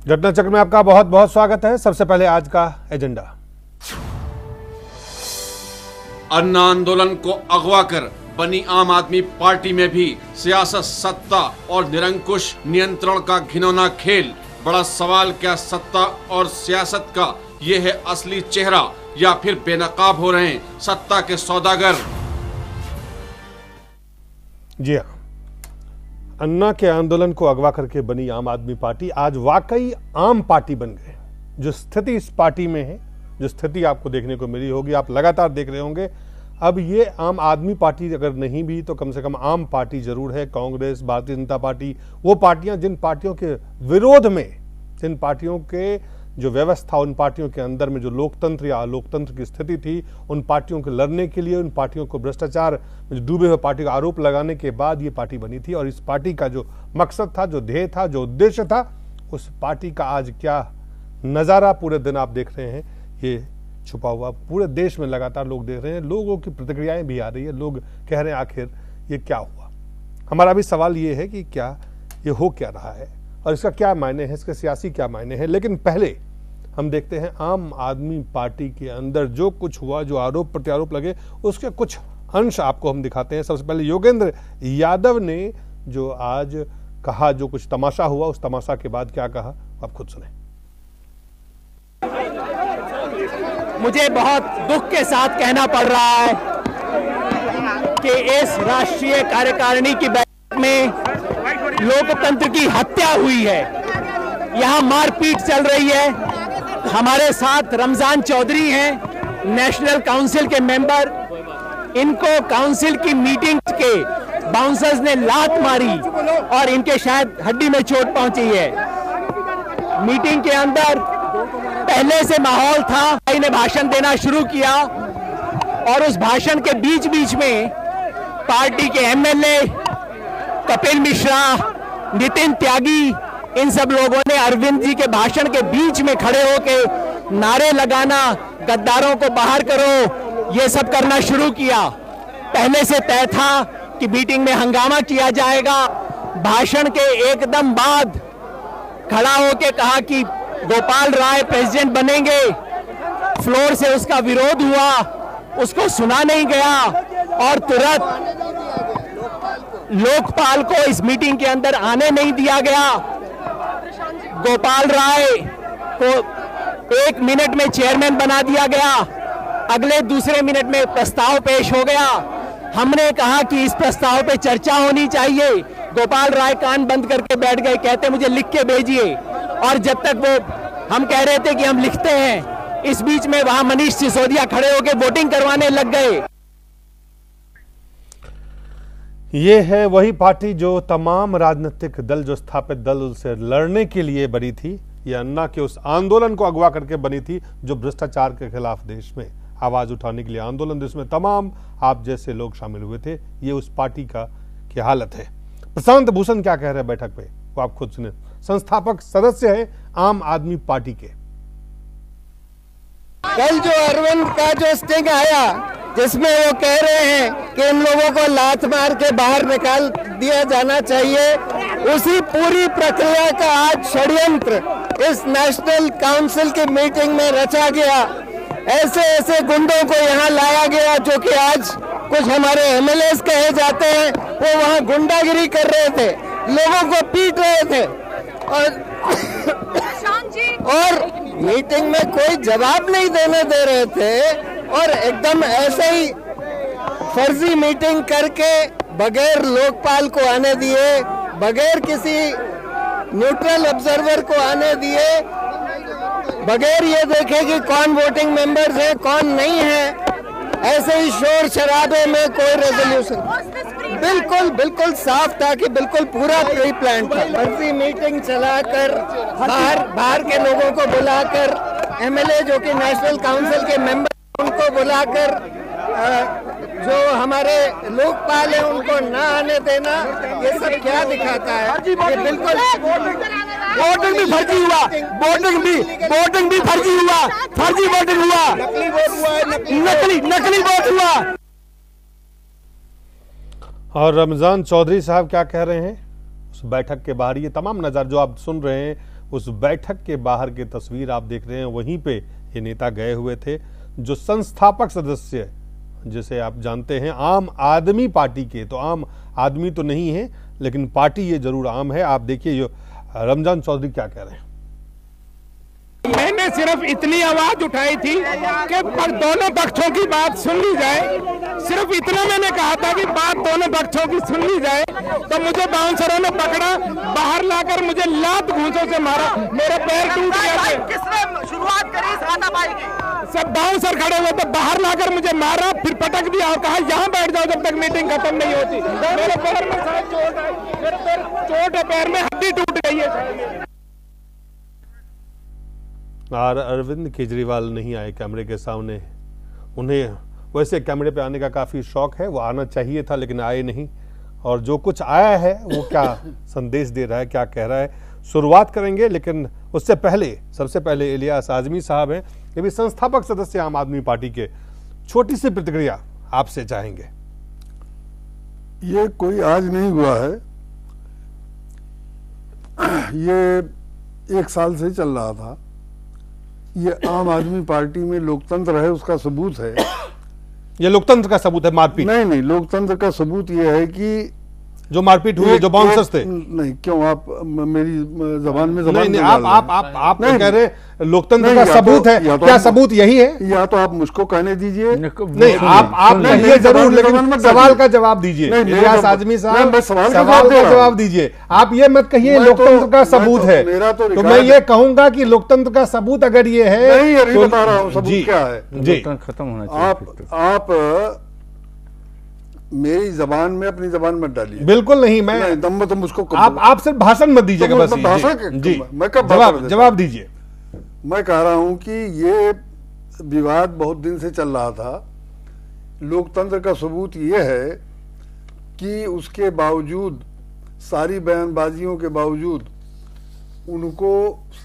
घटना चक्र में आपका बहुत बहुत स्वागत है। सबसे पहले आज का एजेंडा। अन्ना आंदोलन को अगवा कर बनी आम आदमी पार्टी में भी सियासत, सत्ता और निरंकुश नियंत्रण का घिनौना खेल। बड़ा सवाल, क्या सत्ता और सियासत का ये है असली चेहरा या फिर बेनकाब हो रहे हैं सत्ता के सौदागर? जी हाँ, अन्ना के आंदोलन को अगवा करके बनी आम आदमी पार्टी आज वाकई आम पार्टी बन गए। जो स्थिति इस पार्टी में है, जो स्थिति आपको देखने को मिली होगी, आप लगातार देख रहे होंगे। अब ये आम आदमी पार्टी अगर नहीं भी तो कम से कम आम पार्टी जरूर है। कांग्रेस, भारतीय जनता पार्टी, वो पार्टियां जिन पार्टियों के विरोध में, जिन पार्टियों के जो व्यवस्था, उन पार्टियों के अंदर में जो लोकतंत्र या लोकतंत्र की स्थिति थी, उन पार्टियों को लड़ने के लिए, उन पार्टियों को भ्रष्टाचार में डूबे हुए पार्टी का आरोप लगाने के बाद ये पार्टी बनी थी। और इस पार्टी का जो मकसद था, जो ध्येय था, जो उद्देश्य था, उस पार्टी का आज क्या नज़ारा पूरे दिन आप देख रहे हैं, ये छुपा हुआ पूरे देश में लगातार लोग देख रहे हैं। लोगों की प्रतिक्रियाएं भी आ रही है, लोग कह रहे हैं आखिर ये क्या हुआ। हमारा भी सवाल ये है कि क्या ये हो क्या रहा है और इसका क्या मायने है, इसके सियासी क्या मायने हैं। लेकिन पहले हम देखते हैं आम आदमी पार्टी के अंदर जो कुछ हुआ, जो आरोप प्रत्यारोप लगे, उसके कुछ अंश आपको हम दिखाते हैं। सबसे पहले योगेंद्र यादव ने जो आज कहा, जो कुछ तमाशा हुआ, उस तमाशा के बाद क्या कहा आप खुद सुने। मुझे बहुत दुख के साथ कहना पड़ रहा है कि इस राष्ट्रीय कार्यकारिणी की बैठक में लोकतंत्र की हत्या हुई है। यहां मारपीट चल रही है। हमारे साथ रमजान चौधरी हैं, नेशनल काउंसिल के मेंबर। इनको काउंसिल की मीटिंग के बाउंसर्स ने लात मारी और इनके शायद हड्डी में चोट पहुंची है। मीटिंग के अंदर पहले से माहौल था, भाई ने भाषण देना शुरू किया और उस भाषण के बीच बीच में पार्टी के एमएलए कपिल मिश्रा, नितिन त्यागी, इन सब लोगों ने अरविंद जी के भाषण के बीच में खड़े होकर नारे लगाना, गद्दारों को बाहर करो, ये सब करना शुरू किया। पहले से तय था कि मीटिंग में हंगामा किया जाएगा। भाषण के एकदम बाद खड़ा होकर कहा कि गोपाल राय प्रेसिडेंट बनेंगे। फ्लोर से उसका विरोध हुआ, उसको सुना नहीं गया और तुरंत लोकपाल को इस मीटिंग के अंदर आने नहीं दिया गया। गोपाल राय को 1 मिनट में चेयरमैन बना दिया गया। अगले दूसरे मिनट में प्रस्ताव पेश हो गया। हमने कहा कि इस प्रस्ताव पे चर्चा होनी चाहिए। गोपाल राय कान बंद करके बैठ गए, कहते मुझे लिख के भेजिए। और जब तक वो हम कह रहे थे कि हम लिखते हैं, इस बीच में वहां मनीष सिसोदिया खड़े होकर वोटिंग करवाने लग गए। ये है वही पार्टी जो तमाम राजनीतिक दल, जो स्थापित दल, उससे लड़ने के लिए बनी थी। ये अन्ना के उस आंदोलन को अगवा करके बनी थी जो भ्रष्टाचार के खिलाफ देश में आवाज उठाने के लिए आंदोलन, जिसमें तमाम आप जैसे लोग शामिल हुए थे। ये उस पार्टी का की हालत है। प्रशांत भूषण क्या कह रहे हैं बैठक पे, वो आप खुद सुने। संस्थापक सदस्य है आम आदमी पार्टी के। कल जो अरविंद का जो स्टिंग आया, जिसमें वो कह रहे हैं कि इन लोगों को लात मार के बाहर निकाल दिया जाना चाहिए, उसी पूरी प्रक्रिया का आज षड्यंत्र इस नेशनल काउंसिल की मीटिंग में रचा गया। ऐसे ऐसे गुंडों को यहाँ लाया गया जो कि आज कुछ हमारे एमएलए कहे जाते हैं, वो वहाँ गुंडागिरी कर रहे थे, लोगों को पीट रहे थे और मीटिंग में कोई जवाब नहीं देने दे रहे थे। और एकदम ऐसे ही फर्जी मीटिंग करके बगैर लोकपाल को आने दिए, बगैर किसी न्यूट्रल ऑब्जर्वर को आने दिए, बगैर ये देखे कि कौन वोटिंग मेंबर्स हैं कौन नहीं है, ऐसे ही शोर शराबे में कोई रेजोल्यूशन। बिल्कुल साफ था कि बिल्कुल पूरा प्री प्लान था। फर्जी मीटिंग चलाकर बाहर के लोगों को बुलाकर, एमएलए जो कि नेशनल काउंसिल के मेंबर उनको बुलाकर, जो हमारे लोकपाल है उनको ना आने देना, ये सब क्या दिखाता है? ये बिल्कुल वोटिंग भी फर्जी हुआ, वोटिंग भी फर्जी हुआ, फर्जी वोटिंग हुआ, नकली वोट हुआ। और रमजान चौधरी साहब क्या कह रहे हैं उस बैठक के बाहर? ये तमाम नज़ारे जो आप सुन रहे हैं उस बैठक के बाहर की तस्वीर आप देख रहे हैं, वहीं पे ये नेता गए हुए थे जो संस्थापक सदस्य, जिसे आप जानते हैं आम आदमी पार्टी के। तो आम आदमी तो नहीं है, लेकिन पार्टी ये जरूर आम है। आप देखिए जो रमजान चौधरी क्या कह रहे हैं। मैंने सिर्फ इतनी आवाज उठाई थी कि दोनों पक्षों की बात सुन ली जाए। सिर्फ इतना मैंने कहा था कि बात दोनों पक्षों की सुन ली जाए। तो मुझे बाउंसरों ने पकड़ा, बाहर लाकर मुझे लात घूंसों से मारा, मेरा पैर टूट गया। किसने शुरुआत करी इस हाथापाई की? सब बाउंसर खड़े हुए थे, बाहर लाकर मुझे मारा, फिर पटक दिया और कहा यहाँ बैठ जाओ जब तक मीटिंग खत्म नहीं होती। मेरे पैर में शायद चोट आई, मेरे पैर चोट है, पैर में हड्डी टूट गई है। और अरविंद केजरीवाल नहीं आए कैमरे के सामने। उन्हें वैसे कैमरे पे आने का काफ़ी शौक है, वो आना चाहिए था लेकिन आए नहीं। और जो कुछ आया है वो क्या संदेश दे रहा है, क्या कह रहा है, शुरुआत करेंगे। लेकिन उससे पहले सबसे पहले इलियास आजमी साहब हैं, ये भी संस्थापक सदस्य आम आदमी पार्टी के। छोटी सी प्रतिक्रिया आपसे चाहेंगे। ये कोई आज नहीं हुआ है, ये 1 साल से चल रहा था। ये आम आदमी पार्टी में लोकतंत्र है, उसका सबूत है। ये लोकतंत्र का सबूत है मारपीट? नहीं, लोकतंत्र का सबूत ये है कि जो मारपीट हुई, जो बाउंसर्स थे। नहीं, क्यों आप मेरी जबान में नहीं, नहीं, आप कह रहे लोकतंत्र का सबूत है, तो क्या सबूत यही है? या तो आप मुझको कहने दीजिए। नहीं, आप कहिए जरूर, लेकिन सवाल का जवाब दीजिए। इलियास आजमी साहब, सवाल का जवाब दीजिए। आप ये मत कहिए लोकतंत्र का सबूत है, तो मैं ये कहूंगा कि लोकतंत्र का सबूत अगर ये है, नहीं बता रहा हूँ सबूत क्या है जी। खत्म होना चाहिए। आप मेरी जबान में अपनी जबान मत डालिए। बिल्कुल नहीं, मैं दम तो मुझको आप सिर्फ भाषण मत दीजिएगा, बस भाषण जी। मैं कब जवाब दीजिए। मैं कह रहा हूं कि ये विवाद बहुत दिन से चल रहा था। लोकतंत्र का सबूत ये है कि उसके बावजूद, सारी बयानबाजियों के बावजूद, उनको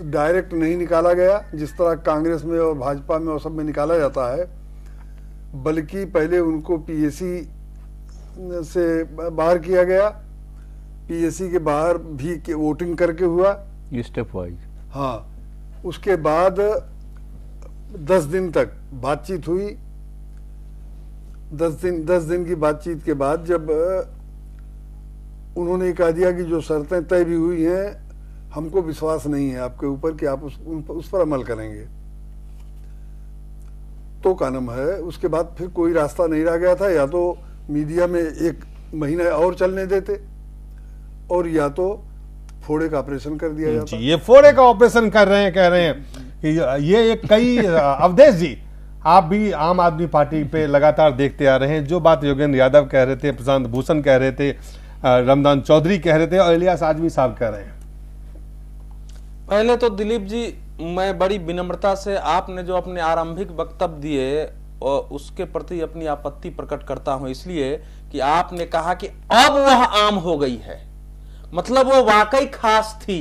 डायरेक्ट नहीं निकाला गया जिस तरह कांग्रेस में और भाजपा में और सब में निकाला जाता है, बल्कि पहले उनको पीएसी से बाहर किया गया। पीएसी के बाहर भी वोटिंग करके हुआ, स्टेप वाइज। हाँ, उसके बाद 10 दिन तक बातचीत हुई। 10 दिन की बातचीत के बाद जब उन्होंने कह दिया कि जो शर्तें तय भी हुई हैं, हमको विश्वास नहीं है आपके ऊपर कि आप उस पर अमल करेंगे, तो कानम है। उसके बाद फिर कोई रास्ता नहीं रह गया था, या तो मीडिया में 1 महीना और चलने देते और या तो फोड़े का ऑपरेशन कर दिया जाता। ये फोड़े का ऑपरेशन कर रहे हैं, कह रहे हैं कि ये एक कई अवधेश जी, आप भी आम आदमी पार्टी पे लगातार देखते आ रहे हैं। जो बात योगेंद्र यादव कह रहे थे, प्रशांत भूषण कह रहे थे, रमजान चौधरी कह रहे थे और इलियास आजमी साहब कह रहे हैं। पहले तो दिलीप जी, मैं बड़ी विनम्रता से आपने जो अपने आरंभिक वक्तव्य दिए और उसके प्रति अपनी आपत्ति प्रकट करता हूं, इसलिए कि आपने कहा कि अब वह आम हो गई है, मतलब वो वाकई खास थी।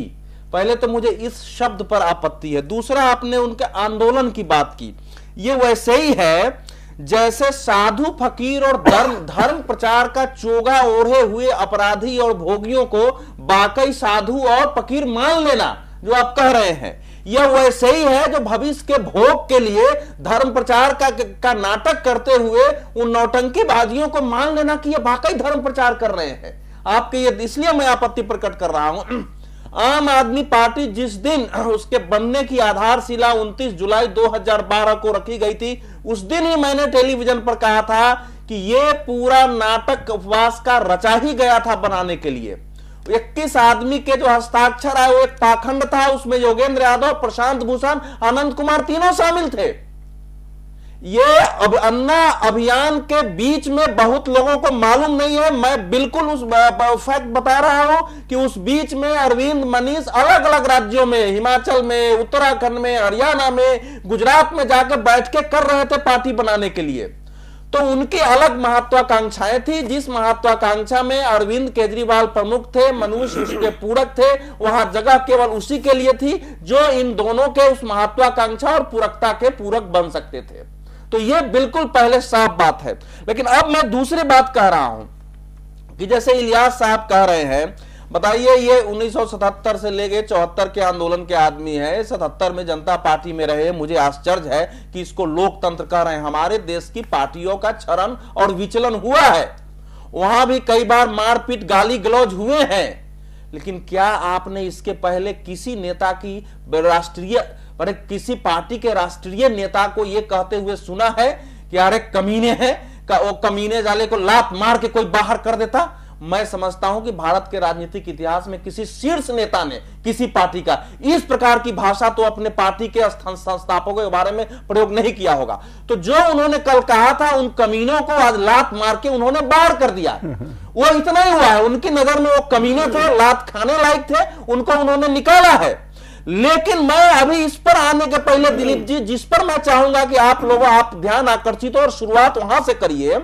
पहले तो मुझे इस शब्द पर आपत्ति है। दूसरा, आपने उनके आंदोलन की बात की। ये वैसे ही है जैसे साधु फकीर और धर्म प्रचार का चोगा ओढ़े हुए अपराधी और भोगियों को वाकई साधु और फकीर मान लेना, जो आप कह रहे हैं। यह वैसे ही है जो भविष्य के भोग के लिए धर्म प्रचार का नाटक करते हुए उन नौटंकीबाजियों को मान लेना कि यह वाकई धर्म प्रचार कर रहे हैं। आपके ये, इसलिए मैं आपत्ति प्रकट कर रहा हूं। आम आदमी पार्टी जिस दिन उसके बनने की आधारशिला 29 जुलाई 2012 को रखी गई थी, उस दिन ही मैंने टेलीविजन पर कहा था कि यह पूरा नाटक उपवास का रचा ही गया था बनाने के लिए। 21 आदमी के जो हस्ताक्षर आए वो एक पाखंड था, उसमें योगेंद्र यादव, प्रशांत भूषण, आनंद कुमार तीनों शामिल थे। ये अब अन्ना अभियान के बीच में बहुत लोगों को मालूम नहीं है, मैं बिल्कुल उस फैक्ट बता रहा हूं कि उस बीच में अरविंद, मनीष अलग अलग राज्यों में, हिमाचल में, उत्तराखंड में, हरियाणा में, गुजरात में जाकर बैठ के कर रहे थे पार्टी बनाने के लिए। तो उनकी अलग महत्वाकांक्षाएं थी। जिस महत्वाकांक्षा में अरविंद केजरीवाल प्रमुख थे, मनुष्य उसके पूरक थे, वहां जगह केवल उसी के लिए थी जो इन दोनों के उस महत्वाकांक्षा और पूरकता के पूरक बन सकते थे। तो यह बिल्कुल पहले साफ बात है। लेकिन अब मैं दूसरी बात कह रहा हूं कि जैसे इलियास साहब कह रहे हैं, बताइए, ये 1977 से लेके 74 के आंदोलन के आदमी है, 77 में जनता पार्टी में रहे। मुझे आश्चर्य है कि इसको लोकतंत्र कह रहे हैं। हमारे देश की पार्टियों का क्षरण और विचलन हुआ है, वहां भी कई बार मारपीट गाली गलौज हुए हैं, लेकिन क्या आपने इसके पहले किसी नेता की राष्ट्रीय किसी पार्टी के राष्ट्रीय नेता को यह कहते हुए सुना है कि अरे कमीने हैं, वो कमीने जाले को लात मार के कोई बाहर कर देता? मैं समझता हूं कि भारत के राजनीतिक इतिहास में किसी शीर्ष नेता ने किसी पार्टी का इस प्रकार की भाषा तो अपने पार्टी के संस्थापकों के बारे में प्रयोग नहीं किया होगा। तो जो उन्होंने कल कहा था, उन कमीनों को आज लात मार के उन्होंने बाहर कर दिया। वो इतना ही हुआ है, उनकी नजर में वो कमीने थे, लात खाने लायक थे, उनको उन्होंने निकाला है। लेकिन मैं अभी इस पर आने के पहले दिलीप जी, जिस पर मैं चाहूंगा कि आप लोगों आप ध्यान आकर्षित हो और शुरुआत वहां से करिए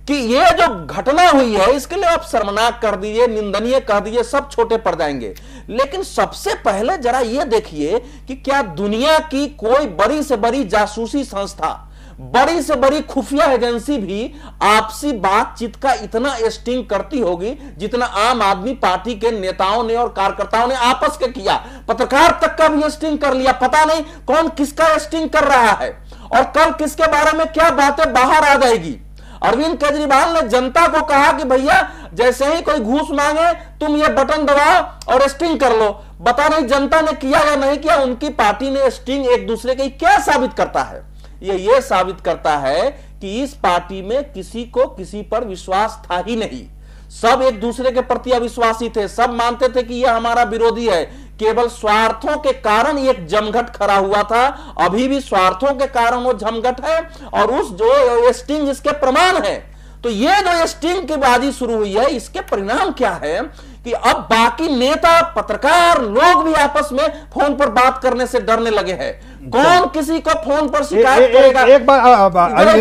कि ये जो घटना हुई है इसके लिए आप शर्मनाक कर दीजिए, निंदनीय कह दीजिए, सब छोटे पड़ जाएंगे। लेकिन सबसे पहले जरा ये देखिए कि क्या दुनिया की कोई बड़ी से बड़ी जासूसी संस्था, बड़ी से बड़ी खुफिया एजेंसी भी आपसी बातचीत का इतना स्टिंग करती होगी जितना आम आदमी पार्टी के नेताओं ने और कार्यकर्ताओं ने आपस के किया? पत्रकार तक का भी स्टिंग कर लिया। पता नहीं कौन किसका स्टिंग कर रहा है और कल किसके बारे में क्या बातें बाहर आ जाएगी। अरविंद केजरीवाल ने जनता को कहा कि भैया जैसे ही कोई घूस मांगे तुम ये बटन दबाओ और स्टिंग कर लो। बता नहीं जनता ने किया या नहीं किया, उनकी पार्टी ने स्टिंग एक दूसरे की क्या साबित करता है? ये साबित करता है कि इस पार्टी में किसी को किसी पर विश्वास था ही नहीं। सब एक दूसरे के प्रति अविश्वासी थे, सब मानते थे कि यह हमारा विरोधी है। केवल स्वार्थों के कारण एक जमघट खड़ा हुआ था, अभी भी स्वार्थों के कारण वो जमघट है और उस जो स्टिंग इसके प्रमाण है। तो ये जो स्टिंग की बाजी शुरू हुई है, इसके परिणाम क्या है कि अब बाकी नेता, पत्रकार, लोग भी आपस में फोन पर बात करने से डरने लगे हैं। कौन किसी को फोन पर शिकायत करेगा? एक बार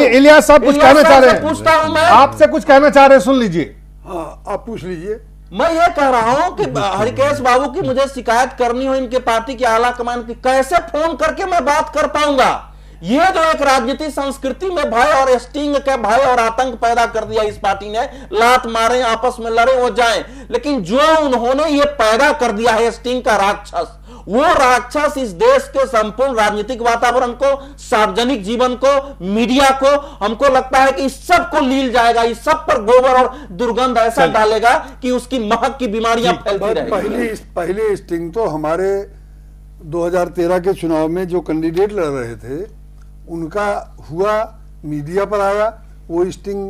इलियास साहब कुछ कहना चाह रहे हैं, पूछता हूं मैं, आपसे कुछ कहना चाह रहे हैं, सुन लीजिए। हाँ, आप पूछ लीजिए। मैं ये कह रहा हूं कि हरिकेश बाबू की मुझे शिकायत करनी हो इनके पार्टी के आला कमान की, कैसे फोन करके मैं बात कर पाऊंगा? ये जो एक राजनीतिक संस्कृति में भय और स्टिंग के भय और आतंक पैदा कर दिया इस पार्टी ने, लात मारे, आपस में लड़े हो जाए, लेकिन जो उन्होंने ये पैदा कर दिया है स्टिंग का राक्षस, वो राक्षस इस देश के संपूर्ण राजनीतिक वातावरण को, सार्वजनिक जीवन को, मीडिया को, हमको लगता है कि इस सब को लील जाएगा, इस सब पर गोबर और दुर्गंध ऐसा डालेगा कि उसकी महक की बीमारियां फैलती रहेंगी। पहले स्टिंग तो हमारे 2013 के चुनाव में जो कैंडिडेट लड़ रहे थे उनका हुआ, मीडिया पर आया, वो स्टिंग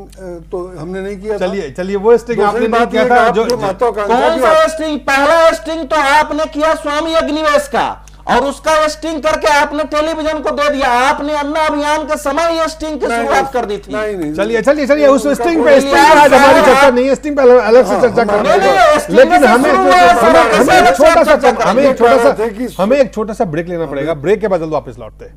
तो हमने नहीं किया। चलिए वो स्टिंग आपने नहीं किया था। जो कौन सा स्टिंग? पहला स्टिंग तो आपने किया स्वामी अग्निवेश का, और उसका स्टिंग करके आपने टेलीविजन को दे दिया। आपने अन्ना अभियान के समय ये स्टिंग की शुरुआत कर दी थी। चलिए उस स्टिंग पे आज हमारी चर्चा नहीं है, स्टिंग पे अलग से चर्चा करेंगे। लेकिन हमें एक छोटा सा ब्रेक लेना पड़ेगा। ब्रेक के बाद जल्द वापस लौटते हैं।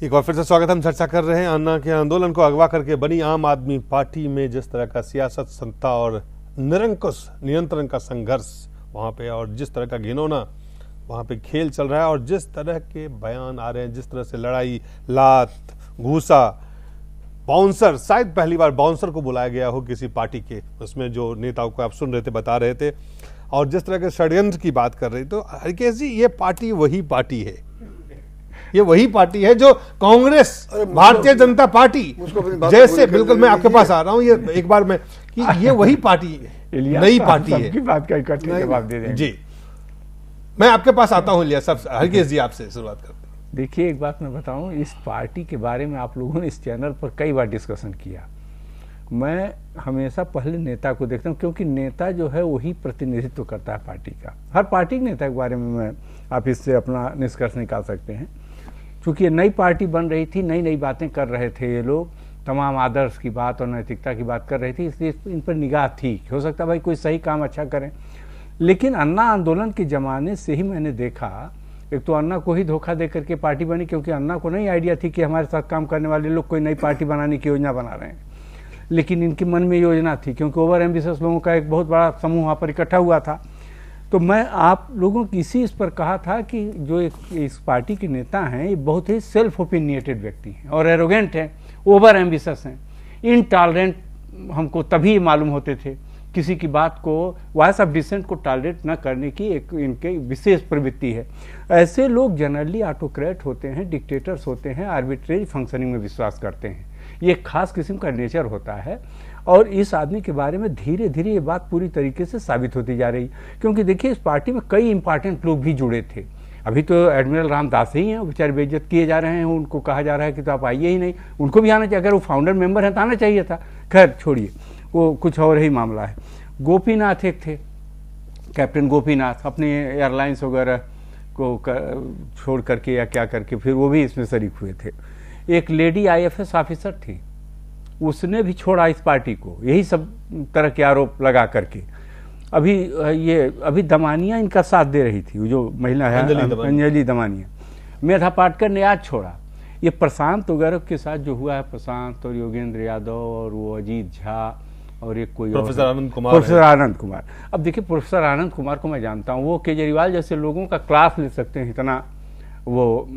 एक बार फिर से स्वागत। हम चर्चा कर रहे हैं अन्ना के आंदोलन को अगवा करके बनी आम आदमी पार्टी में जिस तरह का सियासत, सत्ता और निरंकुश नियंत्रण का संघर्ष वहां पे, और जिस तरह का घिनौना वहां पे खेल चल रहा है, और जिस तरह के बयान आ रहे हैं, जिस तरह से लड़ाई, लात, घूसा, बाउंसर, शायद पहली बार बाउंसर को बुलाया गया हो किसी पार्टी के, उसमें जो नेताओं को आप सुन रहे थे, बता रहे थे, और जिस तरह के षड्यंत्र की बात कर रहे थे। तो हरकेश जी, ये पार्टी वही पार्टी है, ये वही पार्टी है जो कांग्रेस, भारतीय जनता पार्टी जैसे, बिल्कुल मैं आपके पास आ रहा हूं, ये एक बार में कि ये वही पार्टी है, नई पार्टी है। सबकी बात का इकट्ठे जवाब दे देंगे। जी, मैं आपके पास आता हूं। लिया सब हरकेश जी आपसे शुरुआत करते हैं। देखिए, एक बात मैं बताऊं, इस पार्टी के बारे में आप लोगों ने इस चैनल पर कई बार डिस्कशन किया। मैं हमेशा पहले नेता को देखता हूँ, क्योंकि नेता जो है वही प्रतिनिधित्व करता है पार्टी का। हर पार्टी के नेता के बारे में मैं आप इससे अपना निष्कर्ष निकाल सकते हैं। चूँकि ये नई पार्टी बन रही थी, नई नई बातें कर रहे थे ये लोग, तमाम आदर्श की बात और नैतिकता की बात कर रही थी, इसलिए इन पर निगाह थी। हो सकता है भाई कोई सही काम अच्छा करें, लेकिन अन्ना आंदोलन के ज़माने से ही मैंने देखा, एक तो अन्ना को ही धोखा दे करके पार्टी बनी, क्योंकि अन्ना को नहीं आइडिया थी कि हमारे साथ काम करने वाले लोग कोई नई पार्टी बनाने की योजना बना रहे हैं, लेकिन इनके मन में योजना थी, क्योंकि ओवर एम्बिशियस लोगों का एक बहुत बड़ा समूह वहाँ पर इकट्ठा हुआ था। तो मैं आप लोगों की इस पर कहा था कि जो इस पार्टी के नेता हैं ये बहुत ही सेल्फ ओपिनिएटेड व्यक्ति हैं और एरोगेंट हैं, ओवर एम्बिशियस हैं, इनटॉलरेंट हमको तभी मालूम होते थे, किसी की बात को, वॉइस ऑफ डिसेंट को टॉलरेट न करने की एक इनके विशेष प्रवृत्ति है। ऐसे लोग जनरली ऑटोक्रेट होते हैं, डिक्टेटर्स होते हैं, आर्बिट्रेरी फंक्शनिंग में विश्वास करते हैं, ये एक खास किस्म का नेचर होता है। और इस आदमी के बारे में धीरे धीरे ये बात पूरी तरीके से साबित होती जा रही, क्योंकि देखिए इस पार्टी में कई इंपॉर्टेंट लोग भी जुड़े थे। अभी तो एडमिरल रामदास ही हैं, बेचारे बेइज्जत किए जा रहे हैं, उनको कहा जा रहा है कि तो आप आइए ही नहीं, उनको भी आना चाहिए, अगर वो फाउंडर मेंबर हैं तो आना चाहिए था। खैर छोड़िए, वो कुछ और ही मामला है। गोपीनाथ एक थे, कैप्टन गोपीनाथ, अपने एयरलाइंस वगैरह को छोड़ करके या क्या करके फिर वो भी इसमें शरीक हुए थे। एक लेडी IFS ऑफिसर थी, उसने भी छोड़ा इस पार्टी को, यही सब तरह के आरोप लगा करके। अभी दमानिया इनका साथ दे रही थी, जो महिला है अंजलि दमानिया। मेधा पाटकर ने आज छोड़ा। ये प्रशांत वगैरह के साथ जो हुआ है, प्रशांत और योगेंद्र यादव और वो अजीत झा और एक कोई प्रोफेसर आनंद कुमार। अब देखिए प्रोफेसर आनंद कुमार को मैं जानता हूँ, वो केजरीवाल जैसे लोगों का क्लास ले सकते हैं, इतना वो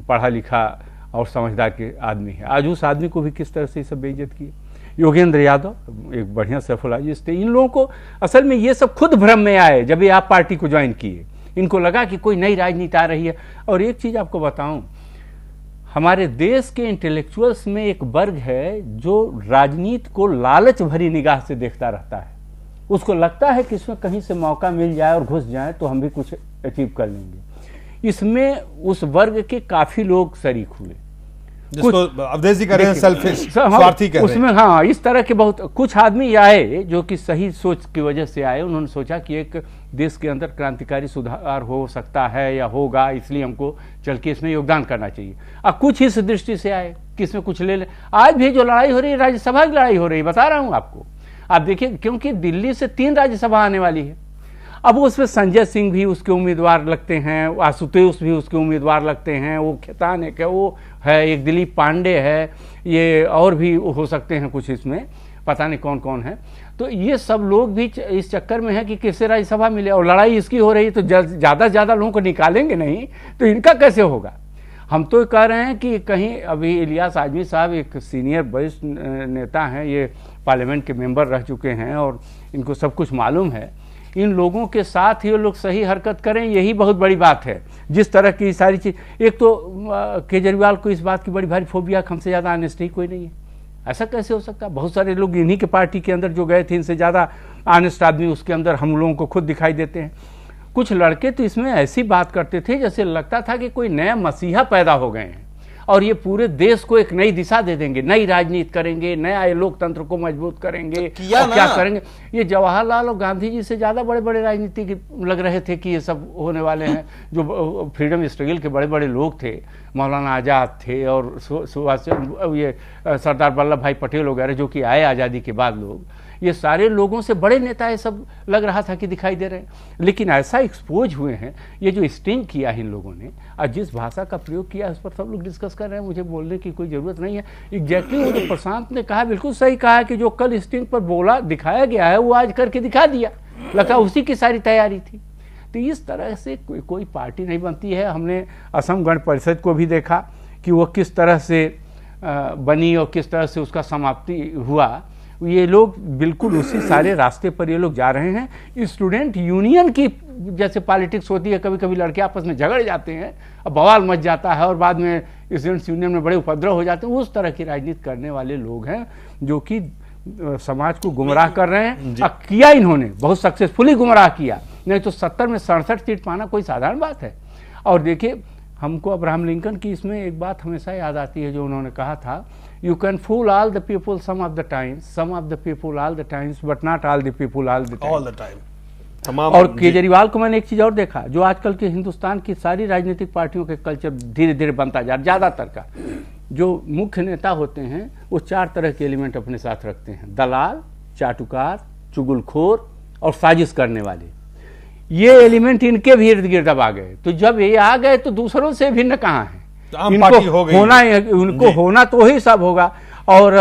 पढ़ा लिखा और समझदार के आदमी है। आज उस आदमी को भी किस तरह से सब बेइज्जत किए। योगेंद्र यादव एक बढ़िया सेफोलॉजिस्ट थे। इन लोगों को असल में ये सब खुद भ्रम में आए जब ये आप पार्टी को ज्वाइन किए, इनको लगा कि कोई नई राजनीति आ रही है। और एक चीज आपको बताऊं, हमारे देश के इंटेलेक्चुअल्स में एक वर्ग है जो राजनीति को लालच भरी निगाह से देखता रहता है। उसको लगता है कि इसमें कहीं से मौका मिल जाए और घुस जाए तो हम भी कुछ अचीव कर लेंगे। इसमें उस वर्ग के काफी लोग शरीक हुए, जिसको अवधेश कह रहे हैं सेल्फिश, स्वार्थी कह रहे हैं। उसमें हाँ, इस तरह के बहुत कुछ आदमी आए जो कि सही सोच की वजह से आए। उन्होंने सोचा कि एक देश के अंदर क्रांतिकारी सुधार हो सकता है या होगा, इसलिए हमको चल के इसमें योगदान करना चाहिए। अब कुछ इस दृष्टि से आए कि इसमें कुछ ले ले। आज भी जो लड़ाई हो रही है, राज्यसभा की लड़ाई हो रही है, बता रहा हूं आपको। आप देखिए, क्योंकि दिल्ली से 3 राज्यसभा आने वाली है। अब उसमें संजय सिंह भी उसके उम्मीदवार लगते हैं, आशुतोष भी उसके उम्मीदवार लगते हैं, वो खेतान है, क्या वो है, एक दिलीप पांडे है, ये और भी हो सकते हैं कुछ, इसमें पता नहीं कौन कौन है। तो ये सब लोग भी इस चक्कर में है कि किससे राज्यसभा मिले, और लड़ाई इसकी हो रही है। तो ज़्यादा से ज़्यादा लोगों को निकालेंगे नहीं तो इनका कैसे होगा। हम तो कह रहे हैं कि कहीं, अभी इलियास आजमी साहब एक सीनियर वरिष्ठ नेता हैं, ये पार्लियामेंट के मेंबर रह चुके हैं और इनको सब कुछ मालूम है। इन लोगों के साथ ये लोग सही हरकत करें, यही बहुत बड़ी बात है। जिस तरह की सारी चीज, एक तो केजरीवाल को इस बात की बड़ी भारी फोबिया, हमसे ज़्यादा ऑनेस्ट ही कोई नहीं है। ऐसा कैसे हो सकता है? बहुत सारे लोग इन्हीं के पार्टी के अंदर जो गए थे, इनसे ज़्यादा ऑनेस्ट आदमी उसके अंदर हम लोगों को खुद दिखाई देते हैं। कुछ लड़के तो इसमें ऐसी बात करते थे जैसे लगता था कि कोई नया मसीहा पैदा हो गए हैं और ये पूरे देश को एक नई दिशा दे देंगे, नई राजनीति करेंगे, नया लोकतंत्र को मजबूत करेंगे, और क्या करेंगे। ये जवाहरलाल और गांधी जी से ज्यादा बड़े बड़े राजनीतिक लग रहे थे कि ये सब होने वाले हैं। जो फ्रीडम स्ट्रगल के बड़े बड़े लोग थे, मौलाना आजाद थे और सुभाष, ये सरदार वल्लभ भाई पटेल वगैरह जो कि आए आज़ादी के बाद लोग, ये सारे लोगों से बड़े नेता ये सब लग रहा था कि दिखाई दे रहे हैं। लेकिन ऐसा एक्सपोज हुए हैं, ये जो स्टिंग किया है इन लोगों ने और जिस भाषा का प्रयोग किया उस पर सब लोग डिस्कस कर रहे हैं, मुझे बोलने की कोई ज़रूरत नहीं है। एग्जैक्टली वो जो प्रशांत ने कहा बिल्कुल सही कहा है कि जो कल स्टिंग पर बोला दिखाया गया है वो आज करके दिखा दिया, लगता उसी की सारी तैयारी थी। तो इस तरह से कोई पार्टी नहीं बनती है। हमने असम गण परिषद को भी देखा कि वो किस तरह से बनी और किस तरह से उसका समाप्ति हुआ। ये लोग बिल्कुल उसी सारे रास्ते पर ये लोग जा रहे हैं। स्टूडेंट यूनियन की जैसे पॉलिटिक्स होती है, कभी कभी लड़के आपस में झगड़ जाते हैं, अब बवाल मच जाता है और बाद में स्टूडेंट्स यूनियन में बड़े उपद्रव हो जाते हैं। उस तरह की राजनीति करने वाले लोग हैं जो कि समाज को गुमराह कर रहे हैं। अब किया इन्होंने बहुत सक्सेसफुली गुमराह किया, नहीं तो 70 में 67 सीट पाना कोई साधारण बात है। और देखिए, हमको अब्राहम लिंकन की इसमें एक बात हमेशा याद आती है जो उन्होंने कहा था, you can fool all the people some of the times, some of the people all the times, but not all the people all the time. तमाम। और केजरीवाल को मैंने एक चीज और देखा, जो आजकल के हिंदुस्तान की सारी राजनीतिक पार्टियों के कल्चर धीरे धीरे बनता जा रहा, ज्यादातर का जो मुख्य नेता होते हैं वो 4 तरह के एलिमेंट अपने साथ रखते हैं: दलाल, चाटुकार, चुगलखोर और साजिश करने वाले। ये एलिमेंट इनके भी इर्द गिर्द आ गए, तो जब ये आ गए तो दूसरों से भिन्न कहाँ है? आम पार्टी हो गई। उनको होना तो ही सब होगा। और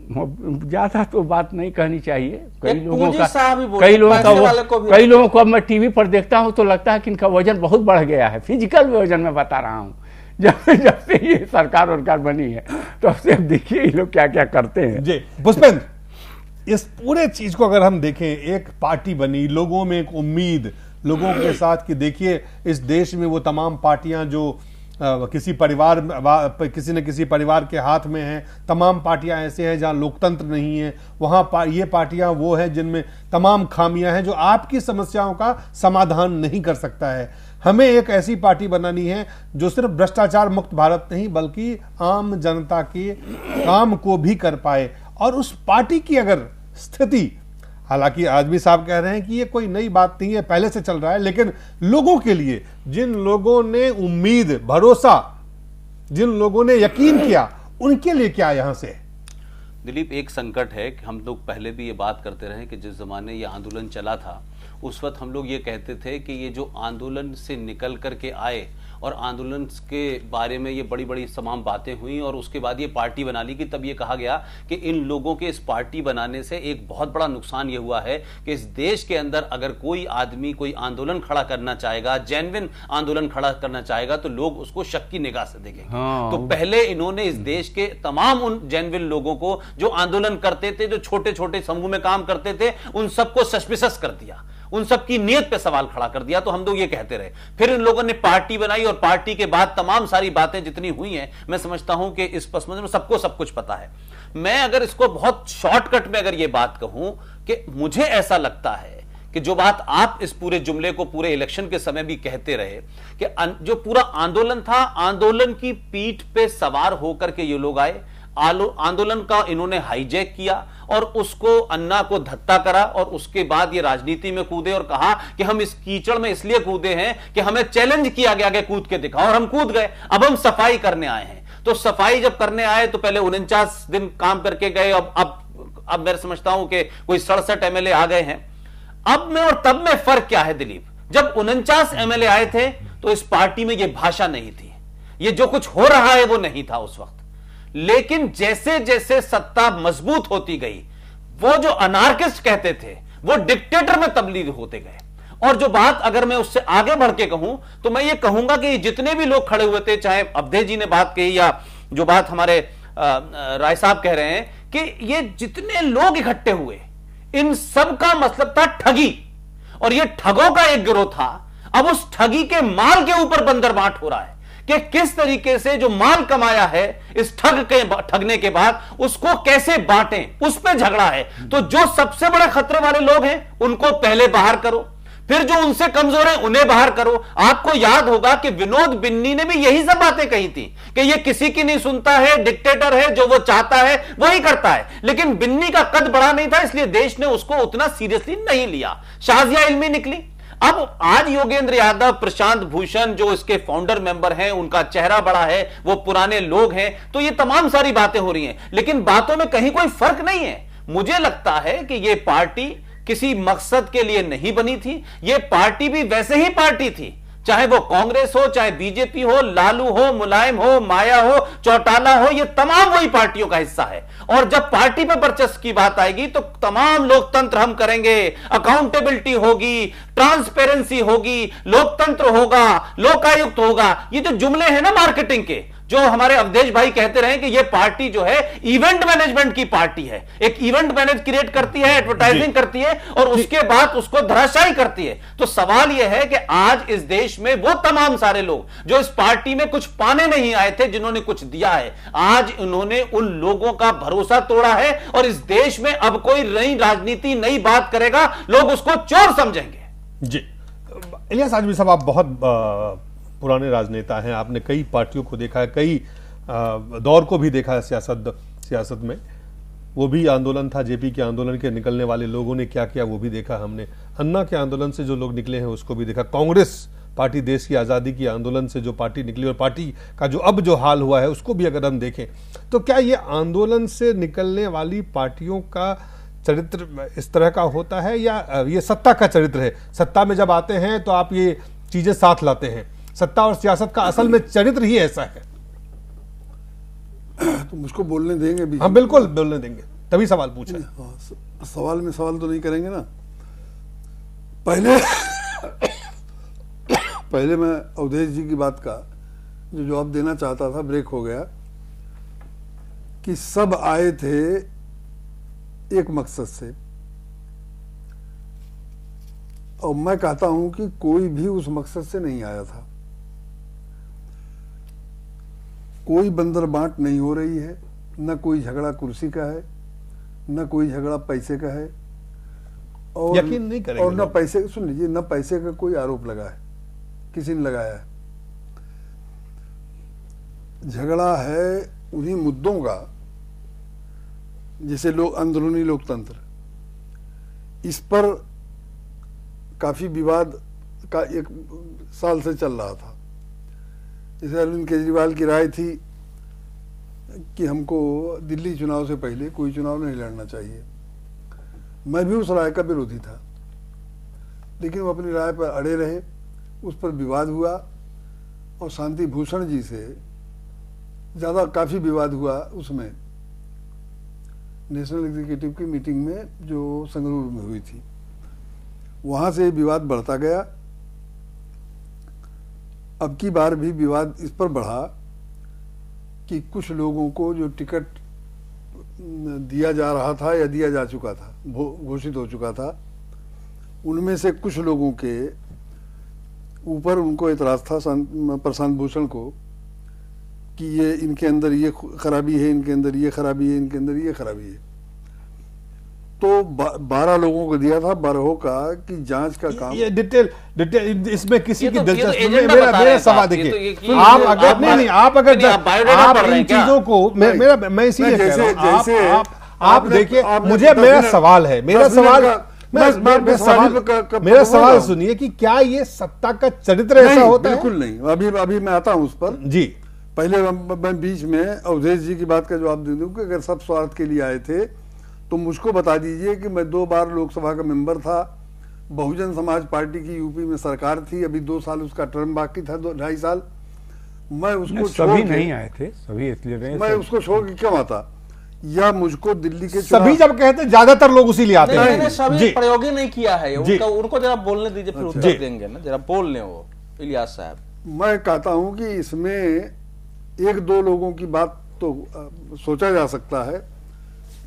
ज्यादा तो बात नहीं कहनी चाहिए। कई लोगों को अब मैं टीवी पर देखता हूं तो लगता है कि इनका वजन बहुत बढ़ गया है, फिजिकल वजन में बता रहा हूं। जब से ये सरकार बनी है तो अब से देखिए ये लोग क्या क्या करते हैं। जी पुष्पेंद्र, इस पूरे चीज को अगर हम देखें, एक पार्टी बनी, लोगों में एक उम्मीद लोगों के साथ कि देखिए इस देश में वो तमाम पार्टियां जो किसी न किसी परिवार के हाथ में हैं, तमाम पार्टियां ऐसे हैं जहां लोकतंत्र नहीं है, वहां ये पार्टियां वो हैं जिनमें तमाम खामियां हैं जो आपकी समस्याओं का समाधान नहीं कर सकता है। हमें एक ऐसी पार्टी बनानी है जो सिर्फ भ्रष्टाचार मुक्त भारत नहीं बल्कि आम जनता के काम को भी कर पाए। और उस पार्टी की अगर स्थिति, हालांकि आजमी साहब कह रहे हैं कि ये कोई नई बात नहीं है, पहले से चल रहा है, लेकिन लोगों के लिए, जिन लोगों ने उम्मीद, भरोसा, जिन लोगों ने यकीन किया, उनके लिए क्या यहां से? दिलीप, एक संकट है कि हम लोग पहले भी ये बात करते रहे कि जिस जमाने ये आंदोलन चला था उस वक्त हम लोग ये कहते थे कि ये जो आंदोलन से निकल करके आए और आंदोलन के बारे में ये बड़ी बड़ी तमाम बातें हुई और उसके बाद ये पार्टी बना ली, कि तब ये कहा गया कि इन लोगों के इस पार्टी बनाने से एक बहुत बड़ा नुकसान ये हुआ है कि इस देश के अंदर अगर कोई आदमी कोई आंदोलन खड़ा करना चाहेगा, जेन्युइन आंदोलन खड़ा करना चाहेगा, तो लोग उसको शक की निगाह से देखेंगे। तो पहले इन्होंने इस देश के तमाम उन जेन्युइन लोगों को जो आंदोलन करते थे, जो छोटे छोटे समूह में काम करते थे, उन सबको सस्पिशस कर दिया, उन सबकी नीयत पे सवाल खड़ा कर दिया। तो हम लोग ये कहते रहे, फिर इन लोगों ने पार्टी बनाई और पार्टी के बाद तमाम सारी बातें जितनी हुई हैं, मैं समझता हूं कि इस पस मंजर में सबको सब कुछ पता है। मैं अगर इसको बहुत शॉर्टकट में अगर ये बात कहूं कि मुझे ऐसा लगता है कि जो बात आप इस पूरे जुमले को पूरे इलेक्शन के समय भी कहते रहे कि जो पूरा आंदोलन था, आंदोलन की पीठ पे सवार होकर के ये लोग आए, आंदोलन का इन्होंने हाईजैक किया और उसको अन्ना को धत्ता करा और उसके बाद ये राजनीति में कूदे और कहा कि हम इस कीचड़ में इसलिए कूदे हैं कि हमें चैलेंज किया गया कि कूद के दिखाओ, और हम कूद गए। अब हम सफाई करने आए हैं। तो सफाई जब करने आए तो पहले 49 दिन काम करके गए, अब मैं समझता हूं कि कोई 67 एमएलए आ गए हैं। अब में और तब में फर्क क्या है दिलीप? जब 49 एमएलए आए थे तो इस पार्टी में यह भाषा नहीं थी, ये जो कुछ हो रहा है वो नहीं था उस वक्त। लेकिन जैसे जैसे सत्ता मजबूत होती गई, वो जो अनार्किस्ट कहते थे वो डिक्टेटर में तब्दील होते गए। और जो बात अगर मैं उससे आगे बढ़ के कहूं तो मैं ये कहूंगा कि जितने भी लोग खड़े हुए थे, चाहे अवधेश जी ने बात कही या जो बात हमारे राय साहब कह रहे हैं, कि ये जितने लोग इकट्ठे हुए, इन सब का मतलब था ठगी, और ये ठगों का एक गिरोह था। अब उस ठगी के माल के ऊपर बंदरबाट हो रहा है कि किस तरीके से जो माल कमाया है इस ठगने के बाद उसको कैसे बांटें, उस पर झगड़ा है। तो जो सबसे बड़े खतरे वाले लोग हैं उनको पहले बाहर करो, फिर जो उनसे कमजोर है उन्हें बाहर करो। आपको याद होगा कि विनोद बिन्नी ने भी यही सब बातें कही थी कि ये किसी की नहीं सुनता है, डिक्टेटर है, जो वो चाहता है वही करता है। लेकिन बिन्नी का कद बड़ा नहीं था, इसलिए देश ने उसको उतना सीरियसली नहीं लिया। शाजिया इल्मी निकली। अब आज योगेंद्र यादव, प्रशांत भूषण जो इसके फाउंडर मेंबर हैं, उनका चेहरा बड़ा है, वो पुराने लोग हैं, तो ये तमाम सारी बातें हो रही हैं, लेकिन बातों में कहीं कोई फर्क नहीं है। मुझे लगता है कि ये पार्टी किसी मकसद के लिए नहीं बनी थी। ये पार्टी भी वैसे ही पार्टी थी, चाहे वो कांग्रेस हो, चाहे बीजेपी हो, लालू हो, मुलायम हो, माया हो, चौटाला हो, ये तमाम वही पार्टियों का हिस्सा है। और जब पार्टी पे वर्चस्व की बात आएगी तो तमाम लोकतंत्र हम करेंगे, अकाउंटेबिलिटी होगी, ट्रांसपेरेंसी होगी, लोकतंत्र होगा, लोकायुक्त होगा, ये जो जुमले हैं ना मार्केटिंग के, जो हमारे अवधेश भाई कहते रहे कि ये पार्टी जो है इवेंट मैनेजमेंट की पार्टी है, एक इवेंट मैनेज क्रिएट करती है, एडवर्टाइजिंग करती है और उसके बाद उसको धराशायी करती है। तो सवाल यह है कि आज इस देश में वो तमाम सारे लोग जो इस पार्टी में कुछ पाने नहीं आए थे, जिन्होंने कुछ दिया है, आज उन्होंने उन लोगों का भरोसा तोड़ा है और इस देश में अब कोई नई राजनीति, नई बात करेगा, लोग उसको चोर समझेंगे। जी इलियास आजमी साहब, आप बहुत पुराने राजनेता हैं, आपने कई पार्टियों को देखा है, कई दौर को भी देखा है सियासत में। वो भी आंदोलन था, जेपी के आंदोलन के निकलने वाले लोगों ने क्या किया वो भी देखा हमने। अन्ना के आंदोलन से जो लोग निकले हैं उसको भी देखा। कांग्रेस पार्टी, देश की आज़ादी की आंदोलन से जो पार्टी निकली और पार्टी का जो अब जो हाल हुआ है उसको भी अगर हम देखें तो क्या ये आंदोलन से निकलने वाली पार्टियों का चरित्र इस तरह का होता है या ये सत्ता का चरित्र है? सत्ता में जब आते हैं तो आप ये चीजें साथ लाते हैं। सत्ता और सियासत का असल में चरित्र ही ऐसा है। तो मुझको बोलने देंगे भी? हाँ बिल्कुल बोलने देंगे, तभी सवाल पूछे। सवाल में सवाल तो नहीं करेंगे ना। पहले मैं अवधेश जी की बात का जो जवाब देना चाहता था ब्रेक हो गया कि सब आए थे एक मकसद से, और मैं कहता हूं कि कोई भी उस मकसद से नहीं आया था। कोई बंदर बांट नहीं हो रही है, न कोई झगड़ा कुर्सी का है, न कोई झगड़ा पैसे का है, और यकीन नहीं करेंगे और न पैसे, सुन लीजिए, न पैसे का कोई आरोप लगा है, किसी ने लगाया है। झगड़ा है उन्हीं मुद्दों का, जैसे अंदरूनी लोकतंत्र, इस पर काफी विवाद का एक साल से चल रहा था। जैसे अरविंद केजरीवाल की राय थी कि हमको दिल्ली चुनाव से पहले कोई चुनाव नहीं लड़ना चाहिए। मैं भी उस राय का विरोधी था, लेकिन वो अपनी राय पर अड़े रहे, उस पर विवाद हुआ, और शांति भूषण जी से ज़्यादा काफ़ी विवाद हुआ उसमें, नेशनल एग्जीक्यूटिव की मीटिंग में जो संगरूर में हुई थी। वहाँ से विवाद बढ़ता गया। अब की बार भी विवाद इस पर बढ़ा कि कुछ लोगों को जो टिकट दिया जा रहा था या दिया जा चुका था, घोषित हो चुका था, उनमें से कुछ लोगों के ऊपर उनको एतराज़ था प्रशांत भूषण को कि ये इनके अंदर ये खराबी है, इनके अंदर ये खराबी है, इनके अंदर ये खराबी है। तो 12 लोगों को दिया था, 12 का कि जांच का काम। ये डिटेल इसमें किसी की दिलचस्पी नहीं। मेरा सवाल देखिए, आप अगर नहीं आप अगर आप इन चीजों को मैं इसीलिए कह रहा हूं, आप देखिए, मुझे मेरा सवाल है, मेरा सवाल सुनिए कि क्या ये सत्ता का चरित्र ऐसा होता है? बिल्कुल नहीं। अभी मैं आता हूं उस पर जी। पहले मैं बीच में अवधेश जी की बात का जवाब दे दूं कि अगर सब स्वार्थ के लिए आए थे तो मुझको बता दीजिए कि मैं 2 बार लोकसभा का मेंबर था, बहुजन समाज पार्टी की यूपी में सरकार थी, अभी 2 साल उसका टर्म बाकी था, 2.5 साल। मैं उसको सभी नहीं आए थे, सभी इसलिए नहीं, मैं उसको छोड़ के क्यों आता? या मुझको दिल्ली के सभी जब कहते ज्यादातर लोग उसी लिए आते हैं। सभी प्रयोग ही नहीं किया है, उनको जरा बोलने दीजिए, फिर उत्तर देंगे ना, जरा बोल लें वो इलियास साहब। मैं कहता हूं कि इसमें 1-2 लोगों की बात तो सोचा जा सकता है,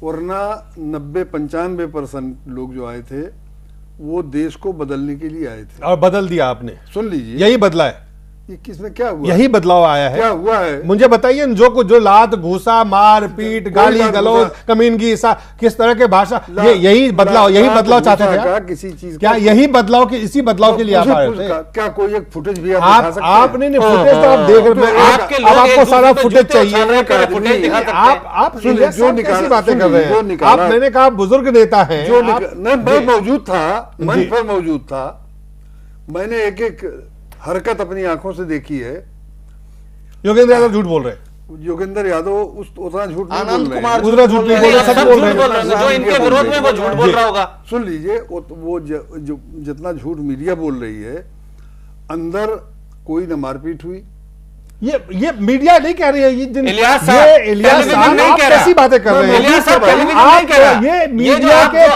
वरना 90-95% लोग जो आए थे वो देश को बदलने के लिए आए थे। और बदल दिया आपने। सुन लीजिए, यही बदला है। ये किसमें क्या हुआ? यही बदलाव आया है। क्या हुआ है मुझे बताइए। जो लात घूसा, मार पीट, गाली गलौज, कमीनगी, किस तरह के भाषा, यही बदलाव चाहते थे किसी चीज? क्या यही बदलाव के इसी बदलाव के लिए आप आए थे? क्या कोई एक फुटेज भी आपने फुटेज तो आप देख रहे हैं, अब आपको सारा फुटेज चाहिए। आप जो कैसी बातें कर रहे हैं आप? मैंने कहा बुजुर्ग नेता है, मैं मौजूद था, मंच पर मौजूद था, मैंने एक हरकत अपनी आंखों से देखी है। योगेंद्र यादव झूठ बोल रहे हैं। योगेंद्र यादव उतना झूठ नहीं आनंद बोल कुमार उतना झूठ नहीं बोल रहे, सच बोल रहे हैं। जो इनके विरोध में वो झूठ बोल रहा होगा। सुन लीजिए, वो जो जितना झूठ मीडिया बोल रही है, अंदर कोई न मारपीट हुई। ये मीडिया नहीं कह रही है, ये इलियास साहब आप कैसी बातें कर रहे हैं? ये मीडिया के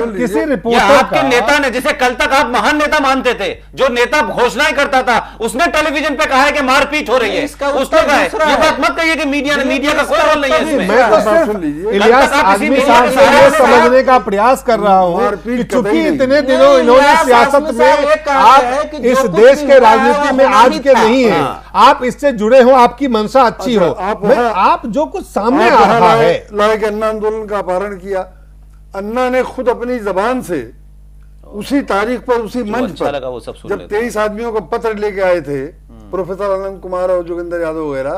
किसी रिपोर्टर आपके नेता ने, जिसे कल तक आप महान नेता मानते थे, जो नेता घोषणाएं करता था, उसने टेलीविजन पे कहा है कि मारपीट हो रही है। उसने कहा है, ये बात मत कहिए कि मीडिया का कोई रोल नहीं है इसमें। मैं तो सिर्फ इलियास आदमी साहब से ये समझने का प्रयास कर रहा हूँ कि चूंकि इतने दिनों इन्होंने सियासत में, आप इस देश के राजनीति में आज के नहीं है, आप इससे जुड़े हो, आपकी मंशा अच्छी हो, आप जो कुछ सामने आ रहा है। लाए के अन्ना आंदोलन का अपहरण किया, अन्ना ने खुद अपनी जबान से उसी तारीख पर, उसी मंच पर, जब 23 आदमियों का पत्र लेके आए थे, प्रोफेसर आनंद कुमार और जोगेंद्र यादव वगैरह,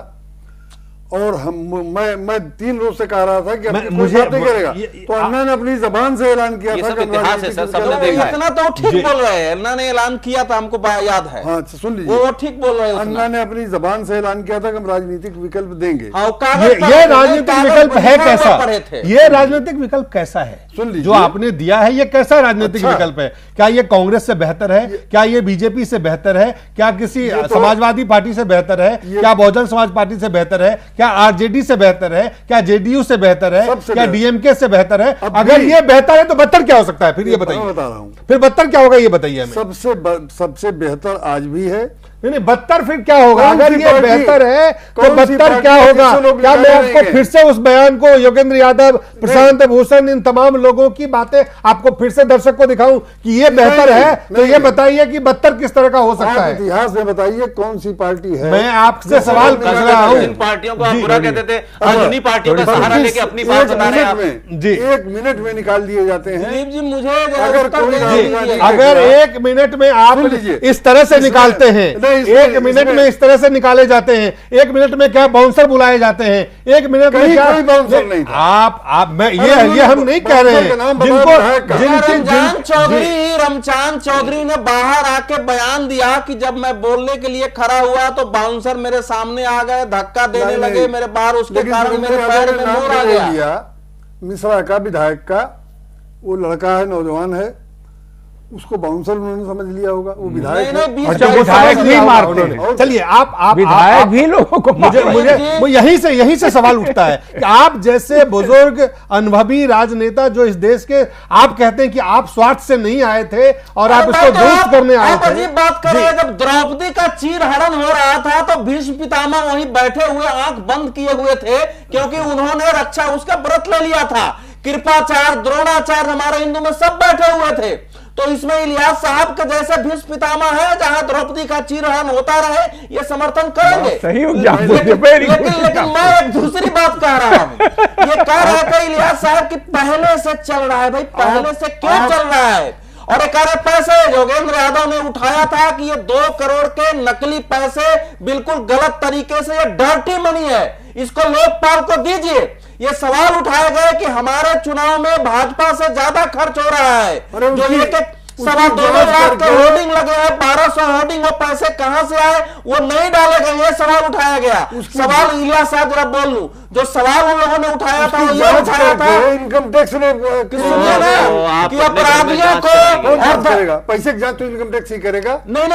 और मैं 3 रोज से कह रहा था कि कोई मुझे बात नहीं करेगा, तो अन्ना ने अपनी जबान से ऐलान किया था कि इतिहास है सर, सबने देखा है। इतना तो ठीक बोल रहे हैं, अन्ना ने ऐलान किया था, हमको याद है। हाँ सुन लीजिए, वो ठीक बोल रहे हैं। अन्ना ने अपनी जबान से ऐलान किया था कि हम राजनीतिक विकल्प देंगे। ये राजनीतिक विकल्प है कैसा? ये राजनीतिक विकल्प कैसा है? सुन लीजिए, जो आपने दिया है ये कैसा राजनीतिक विकल्प है? क्या ये कांग्रेस से बेहतर है? क्या ये बीजेपी से बेहतर है? क्या किसी समाजवादी पार्टी से बेहतर है? क्या बहुजन समाज पार्टी से बेहतर है? क्या आरजेडी से बेहतर है? क्या जेडीयू से बेहतर है? क्या डीएमके से बेहतर है? अगर ये बेहतर है तो बदतर क्या हो सकता है? फिर ये बताइए, बता रहा हूं, फिर बदतर क्या होगा ये बताइए हमें। सबसे बेहतर आज भी है। नहीं, बदतर फिर क्या होगा? अगर ये बेहतर है तो बदतर क्या होगा? क्या मैं आपको फिर से उस बयान को, योगेंद्र यादव, प्रशांत भूषण, इन तमाम लोगों की बातें आपको फिर से दर्शक को दिखाऊं कि ये बेहतर है? तो ये बताइए कि बदतर किस तरह का हो सकता है? इतिहास में बताइए कौन सी पार्टी है। मैं आपसे सवाल पूछ रहा हूं। जिन पार्टियों को आप बुरा कहते थे, आज उन्हीं पार्टियों का सहारा लेके अपनी बात बता रहे हैं। जी, 1 मिनट में निकाल दिए जाते हैं। दिलीप जी, मुझे अगर 1 मिनट में आप इस तरह से निकालते हैं, 1 मिनट में इस तरह से निकाले जाते हैं, 1 मिनट में क्या बाउंसर बुलाए जाते हैं? 1 मिनट में क्या? बाउंसर नहीं था। आप मैं ये हम नहीं कह रहे हैं। जिनको रमचांद चौधरी ने बाहर आके बयान दिया कि जब मैं बोलने के लिए खड़ा हुआ तो बाउंसर मेरे सामने आ गए, धक्का देने लगे मेरे बाहर, उसके कारण मेरे पैर में मोर आ गया। मिश्रा का विधायक का वो लड़का है, नौजवान है, उसको बाउंसर उन्होंने समझ लिया होगा। वो विधायक अच्छा, विधायक भी मारते हैं। चलिए आप विधायक भी लोगों को मुझे यहीं से सवाल उठता है कि आप जैसे बुजुर्ग अनुभवी राजनेता जो इस देश के, आप कहते हैं कि आप स्वार्थ से नहीं आए थे और आप इसको दुरुस्त करने आए थे। अजीब बात कर रहे हैं। जब द्रौपदी का चीरहरण हो रहा था तो भीष्म पितामह वहीं बैठे हुए आंख बंद किए हुए थे, क्योंकि उन्होंने रक्षा उसका व्रत ले लिया था। कृपाचार्य, द्रोणाचार्य हमारे हिंदू में सब बैठे हुए थे। तो इसमें इलियास साहब के जैसे भीष्म पितामह है, जहां द्रौपदी का चीरहरण होता रहे, ये समर्थन करेंगे। लेकिन मैं एक दूसरी बात कह रहा हूं। ये कह रहा था इलियास साहब कि पहले से चल रहा है। भाई पहले से क्यों चल रहा है? और एक पैसे योगेंद्र यादव ने उठाया था कि ये 2 करोड़ के नकली पैसे बिल्कुल गलत तरीके से, ये डर्टी मनी है, इसको लोकपाल को दीजिए। ये सवाल उठाए गए कि हमारे चुनाव में भाजपा से ज्यादा खर्च हो रहा है। जो ये 2.25 लाख के होर्डिंग लगे हैं, 1200 होर्डिंग, वो पैसे कहां से आए? वो नहीं डाले गए, ये सवाल उठाया गया। सवाल इलियास साहब जरा बोल लूं, जो सवाल उन लोगों ने उठाया था वो ये उठाया था इनकम टैक्स ने कि अपराधियों को पैसे की जांच तो इनकम टैक्स ही करेगा। नहीं,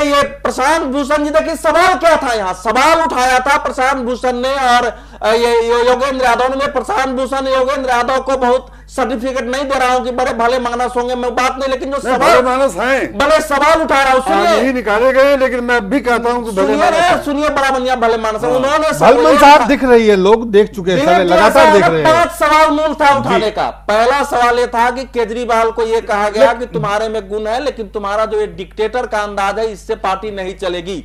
ये प्रशांत भूषण जी, देखिए सवाल क्या था यहाँ। सवाल उठाया था प्रशांत भूषण ने और ये योगेंद्र यादव ने। प्रशांत भूषण योगेंद्र यादव को बहुत सर्टिफिकेट नहीं दे रहा हूं कि बड़े भले मानस होंगे, मैं बात नहीं, लेकिन जो सवाल मानस हैं, बड़े सवाल उठा रहा हूं, सुनिए। निकाले गए, लेकिन मैं भी कहता हूं कि सुनिए बड़ा बढ़िया भले मानस। उन्होंने साहब दिख रही है, लोग देख चुके हैं, लगातार देख रहे हैं। 5 सवाल मूल था उठाने का। पहला सवाल यह था कि केजरीवाल को यह कहा गया कि तुम्हारे में गुण है, लेकिन तुम्हारा जो ये डिक्टेटर का अंदाज है, इससे पार्टी नहीं चलेगी।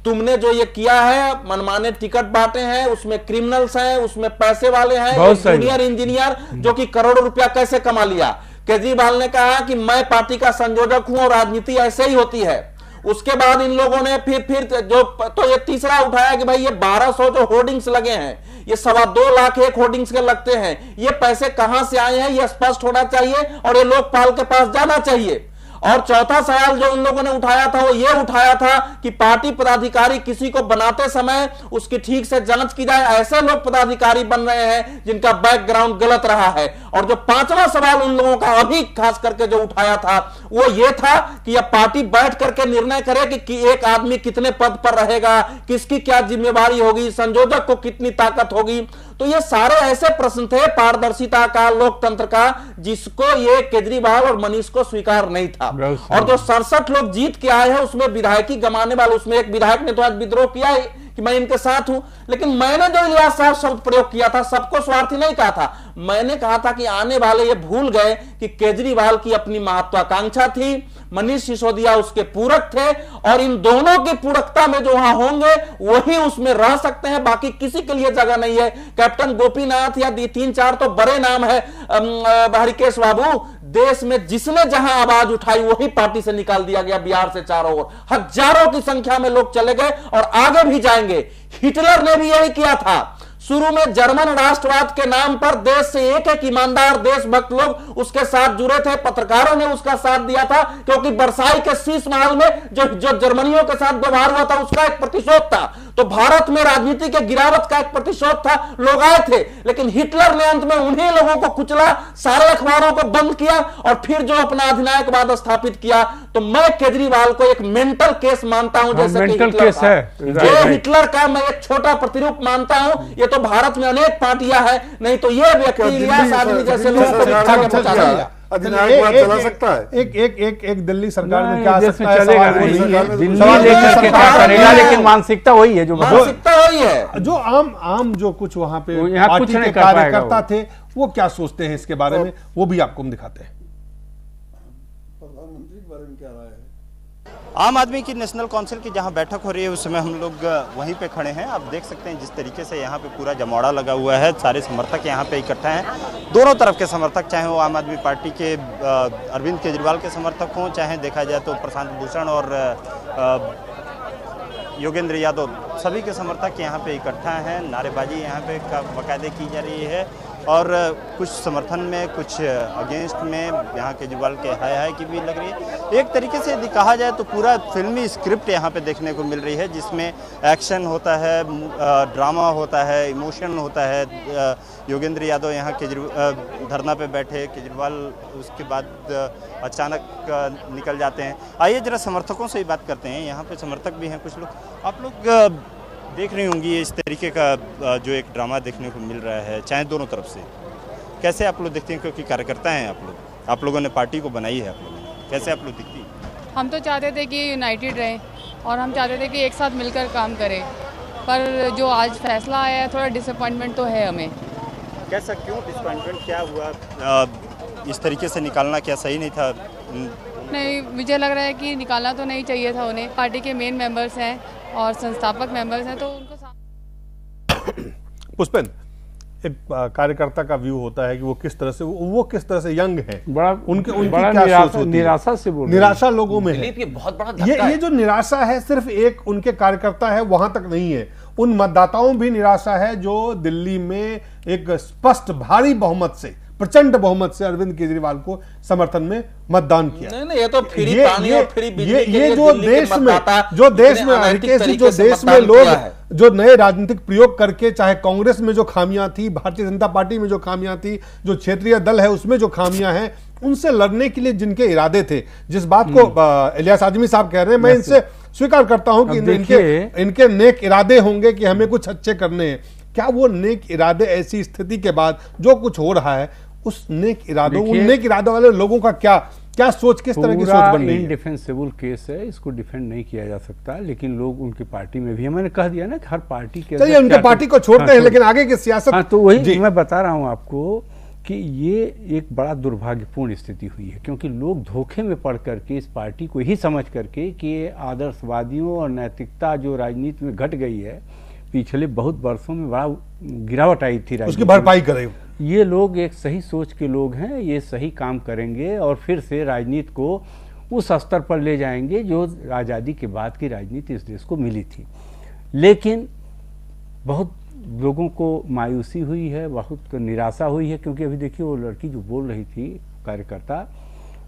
तुमने जो ये किया है, मनमाने टिकट बांटे हैं, उसमें क्रिमिनल्स हैं, उसमें पैसे वाले हैं, जूनियर इंजीनियर जो कि करोड़ों रुपया कैसे कमा लिया। केजरीवाल ने कहा कि मैं पार्टी का संयोजक हूं और राजनीति ऐसे ही होती है। उसके बाद इन लोगों ने फिर जो तो ये तीसरा उठाया कि भाई ये 1200 जो होर्डिंग्स लगे हैं, ये 2.25 लाख एक होर्डिंग्स के लगते हैं, ये पैसे कहां से आए हैं ये स्पष्ट होना चाहिए और ये लोकपाल के पास जाना चाहिए। और चौथा सवाल जो इन लोगों ने उठाया था वो ये उठाया था कि पार्टी पदाधिकारी किसी को बनाते समय उसकी ठीक से जांच की जाए। ऐसे लोग पदाधिकारी बन रहे हैं जिनका बैकग्राउंड गलत रहा है। और जो 5वां सवाल उन लोगों का अभी खास करके जो उठाया था वो ये था कि यह पार्टी बैठ करके निर्णय करे कि एक आदमी कितने पद पर रहेगा, किसकी क्या जिम्मेवारी होगी, संयोजक को कितनी ताकत होगी। तो ये सारे ऐसे प्रश्न थे पारदर्शिता का, लोकतंत्र का, जिसको ये केजरीवाल और मनीष को स्वीकार नहीं था। और जो 67 लोग जीत के आए हैं उसमें विधायकी गंवाने वाले, उसमें एक विधायक ने तो आज विद्रोह किया है कि मैं इनके साथ हूं। लेकिन मैंने जो इलियास साहब शब्द प्रयोग किया था, सबको स्वार्थी नहीं कहा था। मैंने कहा था कि आने वाले ये भूल गए कि केजरीवाल की अपनी महत्वाकांक्षा थी, मनीष सिसोदिया उसके पूरक थे, और इन दोनों की पूरकता में जो वहां होंगे वही उसमें रह सकते हैं, बाकी किसी के लिए जगह नहीं है। कैप्टन गोपीनाथ या 3-4 तो बड़े नाम है, हरिकेश बाबू, देश में जिसने जहां आवाज उठाई वही पार्टी से निकाल दिया गया। बिहार से चारों ओर हजारों की संख्या में लोग चले गए और आगे भी जाएंगे। हिटलर ने भी यही किया था। शुरू में जर्मन राष्ट्रवाद के नाम पर देश से एक एक ईमानदार देशभक्त लोग उसके साथ जुड़े थे, पत्रकारों ने उसका साथ दिया था, क्योंकि बरसाई के शीश महल में जो जर्मनियों के साथ व्यवहार हुआ था उसका एक प्रतिशोध था। तो भारत में राजनीति के गिरावट का एक प्रतिशोध था, लोग आए थे, लेकिन हिटलर ने अंत में उन्हीं लोगों को कुचला, सारे अखबारों को बंद किया और फिर जो अपना अधिनायकवाद स्थापित किया। तो मैं केजरीवाल को एक मेंटल केस मानता हूं, जैसे कि हिटलर है। जो हिटलर का मैं एक छोटा प्रतिरूप मानता हूं। ये तो भारत में अनेक पार्टियां हैं, नहीं तो ये व्यक्ति इलियास आदमी जैसे लोगों को अधिनायकवाद चला सकता है। एक दिल्ली सरकार में क्या सकता है, चलेगा नहीं, दिल्ली लेकर के क्या करेगा, लेकिन मानसिकता वही है, जो आम जो कुछ वहां पे पार्टी के कार्यकर्ता थे वो क्या सोचते हैं इसके बारे में, वो भी आपको हम दिखाते हैं। प्रधानमंत्री के बारे में क्या राय है? आम आदमी की नेशनल काउंसिल की जहां बैठक हो रही है उस समय हम लोग वहीं पे खड़े हैं। आप देख सकते हैं जिस तरीके से यहां पे पूरा जमावड़ा लगा हुआ है, सारे समर्थक यहां पे इकट्ठा हैं, दोनों तरफ के समर्थक, चाहे वो आम आदमी पार्टी के अरविंद केजरीवाल के समर्थक हों, चाहे देखा जाए तो प्रशांत भूषण और योगेंद्र यादव, सभी के समर्थक यहाँ पे इकट्ठा हैं। नारेबाजी यहाँ पे बाकायदे की जा रही है और कुछ समर्थन में, कुछ अगेंस्ट में यहाँ केजरीवाल के हाय हाय की भी लग रही है। एक तरीके से यदि कहा जाए तो पूरा फिल्मी स्क्रिप्ट यहाँ पे देखने को मिल रही है, जिसमें एक्शन होता है, ड्रामा होता है, इमोशन होता है। योगेंद्र यादव यहाँ धरना पे बैठे, केजरीवाल उसके बाद अचानक निकल जाते हैं। आइए जरा समर्थकों से ही बात करते हैं। यहाँ पे समर्थक भी हैं कुछ लोग। आप लोग देख रही होंगी इस तरीके का जो एक ड्रामा देखने को मिल रहा है, चाहे दोनों तरफ से, कैसे आप लोग देखते हैं? क्योंकि कार्यकर्ता हैं आप लोगों ने पार्टी को बनाई है, आप लोगों कैसे आप लोग दिखती? हम तो चाहते थे कि यूनाइटेड रहें और हम चाहते थे कि एक साथ मिलकर काम करें, पर जो आज फैसला आया है थोड़ा डिसअपॉइंटमेंट तो है हमें। कैसा, क्यों डिसअपॉइंटमेंट, क्या हुआ? इस तरीके से निकालना क्या सही नहीं था? नहीं, मुझे लग रहा है कि निकालना तो नहीं चाहिए था उन्हें। पार्टी के मेन मेंबर्स हैं और संस्थापक मेंबर्स हैं, तो उनको पुष्पेंद्र, एक कार्यकर्ता का व्यू होता है कि वो किस तरह से यंग है, उनकी क्या सोच होती है? निराशा से बोल, निराशा लोगों में है। ये बहुत बड़ा धक्का ये जो निराशा है सिर्फ एक उनके कार्यकर्ता है वहां तक नहीं है, उन मतदाताओं भी निराशा है जो दिल्ली में एक स्पष्ट भारी बहुमत से, प्रचंड बहुमत से अरविंद केजरीवाल को समर्थन में मतदान किया। नहीं, ये तो फ्री पानी और फ्री बिजली के लिए जो देश में लोग जो नए राजनीतिक प्रयोग करके, चाहे कांग्रेस में जो खामियां थी, भारतीय जनता पार्टी में जो खामियां थी, जो क्षेत्रीय दल है उसमें जो खामियां हैं, उनसे लड़ने के लिए जिनके इरादे थे, जिस बात को इलियास आजमी साहब कह रहे हैं, मैं इनसे स्वीकार करता हूं कि इनके नेक इरादे होंगे कि हमें कुछ अच्छे करने हैं। क्या वो नेक इरादे ऐसी स्थिति के बाद जो कुछ हो रहा है, उस नेक इरादों, उन नेक इरादों वाले लोगों का क्या सोच, किस तरह की सोच बन रही है? इनडिफेंसिबल केस है, इसको डिफेंड नहीं किया जा सकता, लेकिन लोग उनकी पार्टी में भी, मैंने कह दिया ना कि हर पार्टी के, चलिए उनके पार्टी को छोड़ते हैं, लेकिन आगे की सियासत। तो वही मैं बता रहा हूं आपको कि ये एक बड़ा दुर्भाग्यपूर्ण स्थिति हुई है, क्योंकि लोग धोखे में पड़ करके इस पार्टी को ही समझ करके कि ये आदर्शवादियों और नैतिकता जो राजनीति में घट गई है, पिछले बहुत वर्षों में बड़ा गिरावट आई थी, उसकी भरपाई करें। ये लोग एक सही सोच के लोग हैं, ये सही काम करेंगे और फिर से राजनीति को उस स्तर पर ले जाएंगे जो आज़ादी के बाद की राजनीति इस देश को मिली थी। लेकिन बहुत लोगों को मायूसी हुई है, बहुत निराशा हुई है, क्योंकि अभी देखिए वो लड़की जो बोल रही थी, कार्यकर्ता,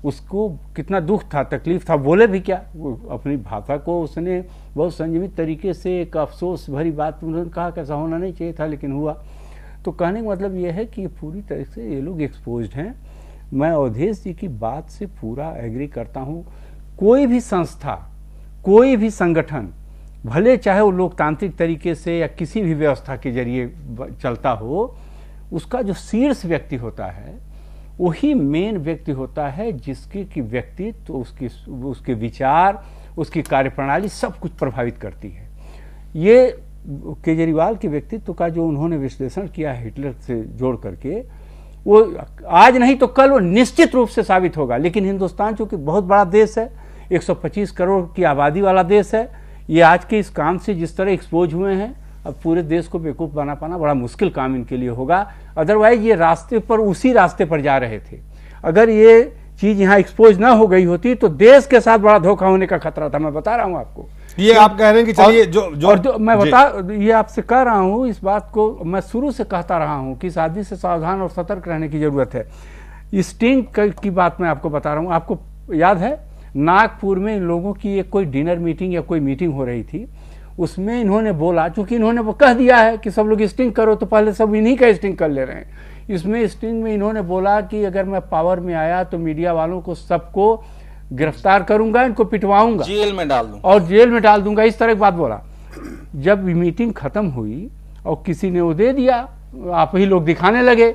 उसको कितना दुख था, तकलीफ था, बोले भी क्या, वो अपनी भाषा को उसने बहुत संयमित तरीके से, एक अफसोस भरी बात उन्होंने कहा कि ऐसा होना नहीं चाहिए था लेकिन हुआ। तो कहने का मतलब यह है कि पूरी तरह से ये लोग एक्सपोज्ड हैं। मैं अवधेश जी की बात से पूरा एग्री करता हूँ। कोई भी संस्था, कोई भी संगठन, भले चाहे वो लोकतांत्रिक तरीके से या किसी भी व्यवस्था के जरिए चलता हो, उसका जो शीर्ष व्यक्ति होता है वही मेन व्यक्ति होता है, जिसके की व्यक्तित्व, उसके विचार, उसकी कार्यप्रणाली सब कुछ प्रभावित करती है। ये केजरीवाल के व्यक्तित्व का जो उन्होंने विश्लेषण किया है हिटलर से जोड़ करके, वो आज नहीं तो कल वो निश्चित रूप से साबित होगा। लेकिन हिंदुस्तान चूंकि बहुत बड़ा देश है, 125 करोड़ की आबादी वाला देश है, ये आज के इस काम से जिस तरह एक्सपोज हुए हैं, अब पूरे देश को बेवकूफ़ बना पाना बड़ा मुश्किल काम इनके लिए होगा। अदरवाइज ये रास्ते पर, उसी रास्ते पर जा रहे थे। अगर ये चीज़ यहाँ एक्सपोज ना हो गई होती तो देश के साथ बड़ा धोखा होने का खतरा था, मैं बता रहा हूँ आपको। ये आप कह रहे हैं कि चलिए जो मैं ये आपसे कह रहा हूं, इस बात को मैं शुरू से कहता रहा हूं कि इस आदमी से सावधान और सतर्क रहने की जरूरत है। स्टिंग की बात मैं आपको बता रहा हूं। आपको याद है नागपुर में इन लोगों की एक कोई डिनर मीटिंग या कोई मीटिंग हो रही थी, उसमें इन्होंने बोला, चूंकि इन्होंने वो कह दिया है कि सब लोग स्टिंग करो, तो पहले सब इन्हीं का स्टिंग कर ले रहे हैं। इसमें स्टिंग में इन्होंने बोला कि अगर मैं पावर में आया तो मीडिया वालों को सबको गिरफ्तार करूंगा, इनको पिटवाऊंगा, जेल में डाल दूंगा और जेल में डाल दूंगा, इस तरह की बात बोला। जब मीटिंग खत्म हुई और किसी ने वो दे दिया, आप ही लोग दिखाने लगे,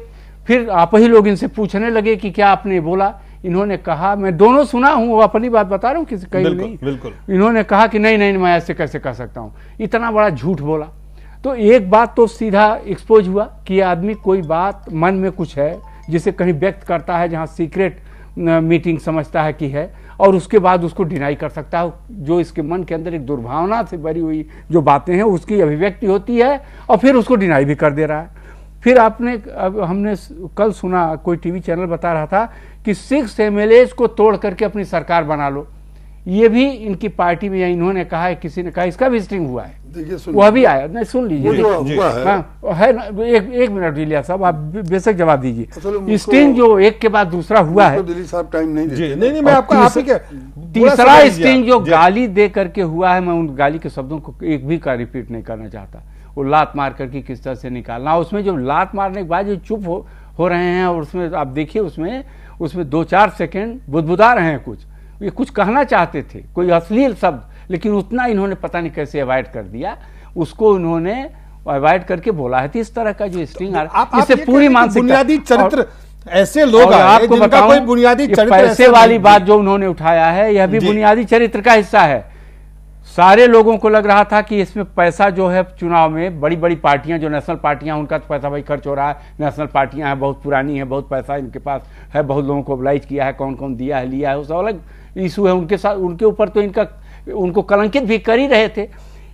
फिर आप ही लोग इनसे पूछने लगे कि क्या आपने बोला। इन्होंने कहा, मैं दोनों सुना हूं, वो अपनी बात बता रहा हूं, किसी कहीं नहीं। बिल्कुल। इन्होंने कहा कि नहीं मैं ऐसे कैसे कह सकता हूं, इतना बड़ा झूठ बोला। तो एक बात तो सीधा एक्सपोज हुआ कि ये आदमी कोई बात मन में कुछ है जिसे कहीं व्यक्त करता है, जहां सीक्रेट मीटिंग समझता है कि है, और उसके बाद उसको डिनाई कर सकता है। जो इसके मन के अंदर एक दुर्भावना से भरी हुई जो बातें हैं उसकी अभिव्यक्ति होती है, और फिर उसको डिनाई भी कर दे रहा है। फिर हमने कल सुना, कोई टीवी चैनल बता रहा था कि 6 MLAs को तोड़ करके अपनी सरकार बना लो। ये भी इनकी पार्टी में, या इन्होंने कहा है, किसी ने कहा इसका भी स्टिंग हुआ है, वह भी आया। नहीं, सुन लीजिए, है ना, एक मिनट इलियास साहब, आप बेशक जवाब दीजिए। स्टिंग जो एक के बाद दूसरा हुआ है, दिलीप साहब टाइम नहीं देते। नहीं, मैं आपका तीसरा स्टिंग जो गाली दे करके हुआ है, मैं उन गाली के शब्दों को एक भी का रिपीट नहीं करना चाहता। वो लात मार करके किस तरह से निकालना, उसमें जो लात मारने के बाद जो चुप हो रहे हैं, और उसमें आप देखिए उसमें 2-4 सेकेंड बुदबुदा रहे हैं, ये कुछ कहना चाहते थे, कोई अश्लील शब्द, लेकिन उतना इन्होंने पता नहीं कैसे अवॉइड कर दिया, उसको इन्होंने अवॉइड करके बोला है। तो इस तरह का जो स्टिंग आ रहा है, इससे पूरी मानसिक बुनियादी चरित्र ऐसे लोग आपको बताओ, कोई बुनियादी चरित्र पैसे वाली बात जो उन्होंने उठाया है, यह भी बुनियादी चरित्र का हिस्सा है। सारे लोगों को लग रहा था कि इसमें पैसा जो है, चुनाव में बड़ी बड़ी पार्टियां जो नेशनल पार्टियां, उनका तो पैसा भाई खर्च हो रहा है, नेशनल पार्टियां हैं, बहुत पुरानी है, बहुत पैसा इनके पास है, बहुत लोगों को मोबिलाइज किया है, कौन कौन दिया है, लिया है, वो सब अलग इशू है उनके साथ। उनके ऊपर तो उनको कलंकित भी कर ही रहे थे।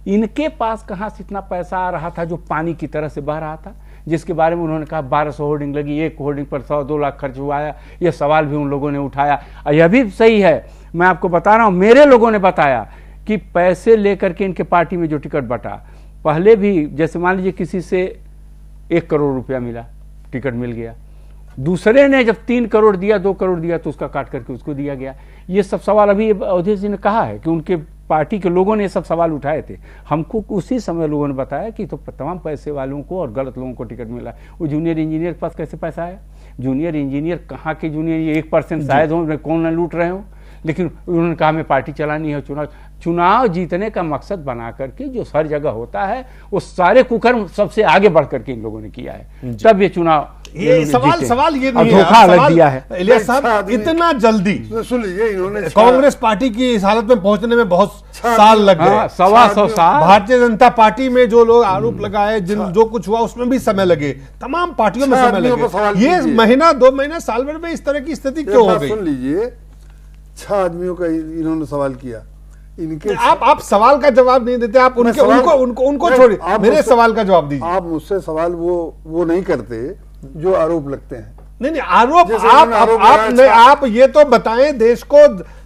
इनके पास कहां से इतना पैसा आ रहा था जो पानी की तरह से बह रहा था, जिसके बारे में उन्होंने कहा 1200 होर्डिंग लगी, एक होर्डिंग पर 100-2 लाख खर्च हुआ है। यह सवाल भी उन लोगों ने उठाया, और यह भी सही है, मैं आपको बता रहा हूं, मेरे लोगों ने बताया कि पैसे लेकर के इनके पार्टी में जो टिकट बटा, पहले भी जैसे मान लीजिए किसी से 1 करोड़ रुपया मिला, टिकट मिल गया, दूसरे ने जब 3 करोड़ दिया, 2 करोड़ दिया, तो उसका काट करके उसको दिया गया। ये सब सवाल अभी अवधेश जी ने कहा है कि उनके पार्टी के लोगों ने ये सब सवाल उठाए थे। हमको उसी समय लोगों ने बताया कि तो तमाम पैसे वालों को और गलत लोगों को टिकट मिला। वो जूनियर इंजीनियर के पास कैसे पैसा आया? जूनियर इंजीनियर कहाँ के जूनियर, 1% शायद हो, कौन न लूट रहे हो, लेकिन उन्होंने कहा हमें पार्टी चलानी है। चुनाव जीतने का मकसद बना करके जो हर जगह होता है, वो सारे कुकर्म सबसे आगे बढ़ करके इन लोगों ने किया है, तब ये चुनाव सवाल ये नहीं है, धोखा लग दिया है। इलियास साहब, इतना जल्दी सुन लीजिए, इन्होंने कांग्रेस पार्टी की इस हालत में पहुंचने में बहुत साल लग गए, 125 साल। भारतीय जनता पार्टी में जो लोग आरोप लगाए, जो कुछ हुआ उसमें भी समय लगे, तमाम पार्टियों में समय लगे। ये महीना 2 महीना साल भर में इस तरह की स्थिति क्यों हो गई? सुन लीजिए, 6 आदमियों का इन्होंने सवाल किया। इनके आप सवाल का जवाब नहीं देते, आप उनको छोड़िए, मेरे सवाल का जवाब दीजिए। आप मुझसे सवाल वो नहीं करते जो आरोप लगते हैं। नहीं, आरोप आप ये तो बताएं देश को,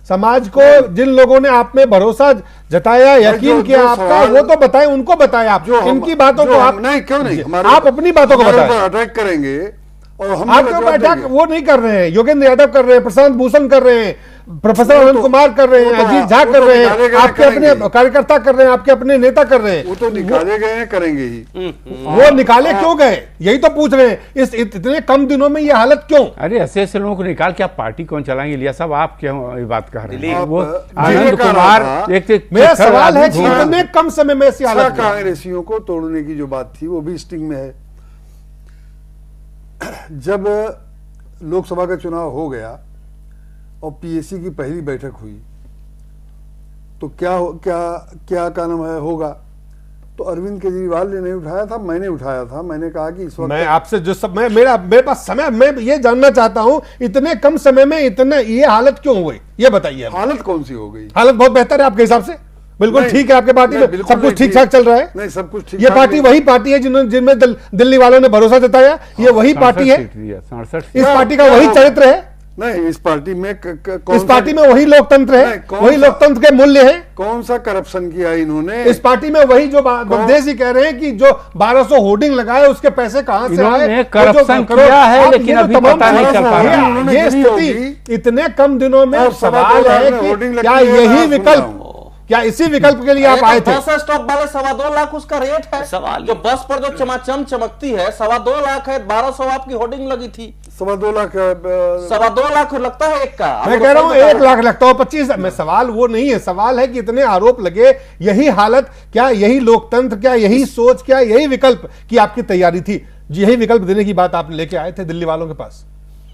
समाज को, जिन लोगों ने आप में भरोसा जताया, यकीन किया आपका, वो तो बताएं, उनको बताएं। आप इनकी बातों को आप नहीं, क्यों नहीं, आप अपनी बातों को बताएं। अटैक करेंगे और हम अटैक वो नहीं कर रहे हैं, योगेंद्र यादव कर रहे हैं, प्रशांत भूषण कर रहे हैं, प्रोफेसर अनंत कुमार कर रहे हैं, अजीत झा कर रहे हैं, आपके अपने कार्यकर्ता कर रहे हैं, आपके अपने नेता कर रहे हैं। वो तो निकाले गए हैं, करेंगे ही। वो निकाले क्यों गए, यही तो पूछ रहे हैं। इस इतने कम दिनों में ये हालत क्यों? अरे ऐसे लोगों को निकाल के आप पार्टी कौन चलाएंगे? इलियास साहब, आप क्यों ये बात कह रहे हैं? वो अनंत कुमार, मेरा सवाल है कि इतने कम समय में ऐसी हालत, कांग्रेसियों को तोड़ने की जो बात थी वो भी स्टिंग में है। जब लोकसभा का चुनाव हो गया और पीएसी की पहली बैठक हुई, तो क्या नाम है होगा, तो अरविंद केजरीवाल ने नहीं उठाया था, मैंने उठाया था। मैंने कहा कि इस वक्त मैं आपसे जो सब मेरे पास समय, मैं ये जानना चाहता हूं, इतने कम समय में इतने ये हालत क्यों हुई, ये बताइए। हालत कौन सी हो गई? हालत बहुत बेहतर है आपके हिसाब से, बिल्कुल ठीक है, आपके पार्टी में सब कुछ ठीक ठाक चल रहा है। नहीं, सब कुछ ठीक। ये पार्टी वही पार्टी है जिनमें दिल्ली वालों ने भरोसा जताया, ये वही पार्टी है, इस पार्टी का वही चरित्र है। नहीं, इस पार्टी में इस पार्टी में वही लोकतंत्र है, वही लोकतंत्र के मूल्य है। कौन सा करप्शन किया इन्होंने? इस पार्टी में वही जो बलदेव जी कह रहे हैं कि जो 1200 होर्डिंग लगाए उसके पैसे कहाँ से आए, करप्शन किया है लेकिन अभी पता नहीं चल पा रहा। ये स्थिति इतने कम दिनों में सवाल है कि क्या यही विकल्प, क्या इसी विकल्प के लिए आप आए थे? बस स्टॉप वाले 2.25 लाख उसका रेट है। सवाल जो बस पर जो चमाचम चमकती है 2.25 लाख है, 1200 आपकी होर्डिंग लगी थी। 2.25 लाख 2.25 लाख लगता है एक का। मैं कह रहा हूं 1 लाख लगता हो 25। में सवाल वो नहीं है, सवाल है कि इतने आरोप लगे, यही हालत, क्या यही लोकतंत्र, क्या यही सोच, क्या यही विकल्प की आपकी तैयारी थी? यही विकल्प देने की बात आप लेके आए थे दिल्ली वालों के पास?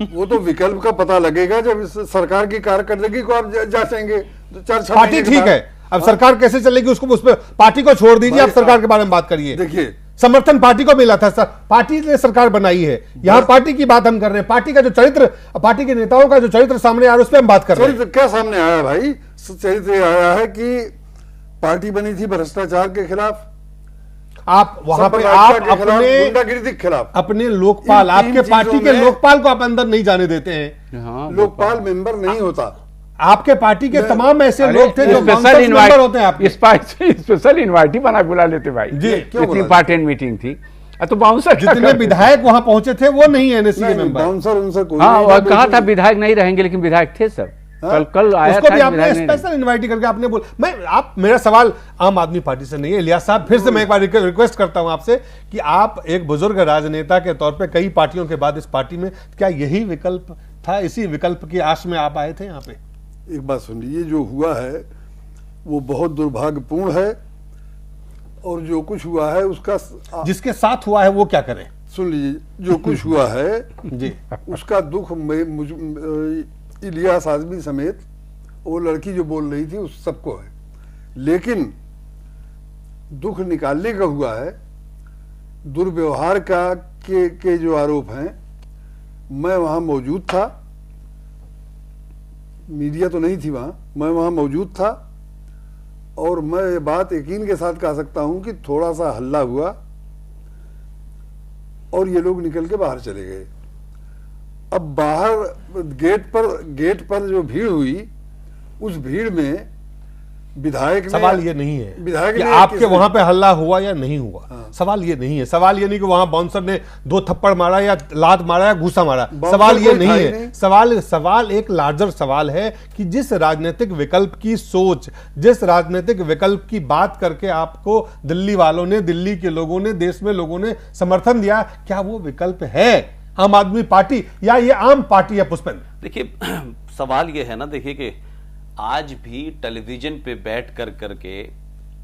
वो तो विकल्प का पता लगेगा जब सरकार की कारकर्दगी को आप जांचेंगे। पार्टी ठीक है, अब सरकार कैसे चलेगी उसको, उस पर पार्टी को छोड़ दीजिए, आप सरकार के बारे में बात करिए। देखिए, समर्थन पार्टी को मिला था, पार्टी ने सरकार बनाई है, यहां पार्टी की बात हम कर रहे हैं। पार्टी का जो चरित्र, पार्टी के नेताओं का जो चरित्र सामने आ रहा है उस पर हम बात कर रहे हैं। चरित्र क्या सामने आया भाई? चरित्र आया है कि पार्टी बनी थी भ्रष्टाचार के खिलाफ, आप वहां पे आप अपने गुंडागिरी के खिलाफ, अपने लोकपाल, आपके पार्टी के लोकपाल को आप अंदर नहीं जाने देते हैं। लोकपाल मेंबर नहीं होता। आपके पार्टी के तमाम ऐसे लोग थे जो स्पेशल इनवाइट होते हैं, आप स्पेशल इनवाइट ही बना बुला लेते भाई जी। इतनी इंपॉर्टेंट मीटिंग थी तो बाउंसर, जितने विधायक वहां पहुंचे थे वो नहीं है एनएससी मेंबर। बाउंसर उनसे कोई हाँ, कहा था विधायक नहीं रहेंगे लेकिन विधायक थे सब। कल आया उसको भी आपने स्पेशल इनवाइट करके आपने बोला। मैं आप, मेरा सवाल आम आदमी पार्टी से नहीं है इलियास साहब, फिर से मैं एक बार रिक्वेस्ट करता हूं आपसे कि आप एक बुजुर्ग राजनेता के तौर पे कई पार्टियों के बाद इस पार्टी में, क्या यही विकल्प था, इसी विकल्प की आश में आप आए थे यहाँ पे? एक बात सुन लीजिए, जो हुआ है वो बहुत दुर्भाग्यपूर्ण है और जो कुछ हुआ है उसका, जिसके साथ हुआ है वो क्या करें? सुन लीजिए, जो कुछ हुआ है जी, उसका दुख इलियास आजमी समेत वो लड़की जो बोल रही थी उस सबको है, लेकिन दुख निकालने का हुआ है दुर्व्यवहार के जो आरोप हैं। मैं वहां मौजूद था, मीडिया तो नहीं थी वहां, मैं वहां मौजूद था और मैं ये बात यकीन के साथ कह सकता हूं कि थोड़ा सा हल्ला हुआ और ये लोग निकल के बाहर चले गए। अब बाहर गेट पर जो भीड़ हुई, उस भीड़ में विधायक, सवाल ये नहीं है कि आपके वहां पे हल्ला हुआ या नहीं हुआ। हाँ। सवाल ये नहीं है, सवाल ये नहीं कि वहां बाउंसर ने 2 थप्पड़ मारा या लात मारा या घूसा मारा, सवाल ये नहीं है। सवाल एक लार्जर सवाल है कि जिस राजनीतिक विकल्प की सोच, जिस राजनीतिक विकल्प की बात करके आपको दिल्ली वालों ने, दिल्ली के लोगों ने, देश में लोगों ने समर्थन दिया, क्या वो विकल्प है आम आदमी पार्टी या ये आम पार्टी है? पुष्पन, देखिए सवाल ये है ना, देखिए कि आज भी टेलीविजन पे बैठ करके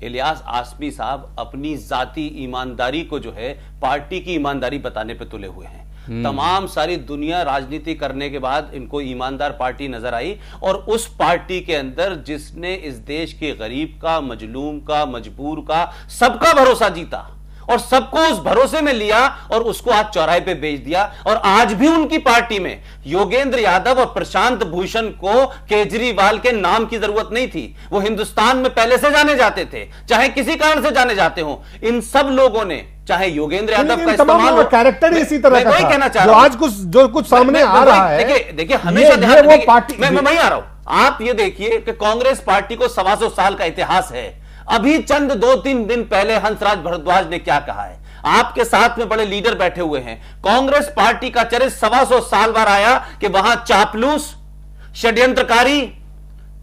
इलियास आसमी साहब अपनी जाती ईमानदारी को जो है पार्टी की ईमानदारी बताने पे तुले हुए हैं। तमाम सारी दुनिया राजनीति करने के बाद इनको ईमानदार पार्टी नजर आई और उस पार्टी के अंदर जिसने इस देश के गरीब का, मजलूम का, मजबूर का, सबका भरोसा जीता और सबको उस भरोसे में लिया और उसको आज चौराहे पे बेच दिया। और आज भी उनकी पार्टी में योगेंद्र यादव और प्रशांत भूषण को केजरीवाल के नाम की जरूरत नहीं थी, वो हिंदुस्तान में पहले से जाने जाते थे, चाहे किसी कारण से जाने जाते हो। इन सब लोगों ने, चाहे योगेंद्र यादव का इस्तेमाल हो, कैरेक्टर इसी तरह का वही कहना चाह रहा हूं, आज जो कुछ सामने आ रहा है। देखिए हमेशा वो पार्टी, मैं वही आ रहा हूं। आप ये देखिए कि कांग्रेस पार्टी को 125 साल का इतिहास है। अभी चंद 2-3 दिन पहले हंसराज भारद्वाज ने क्या कहा है, आपके साथ में बड़े लीडर बैठे हुए हैं, कांग्रेस पार्टी का चरित्र 125 साल बाद आया कि वहां चापलूस, षड्यंत्रकारी,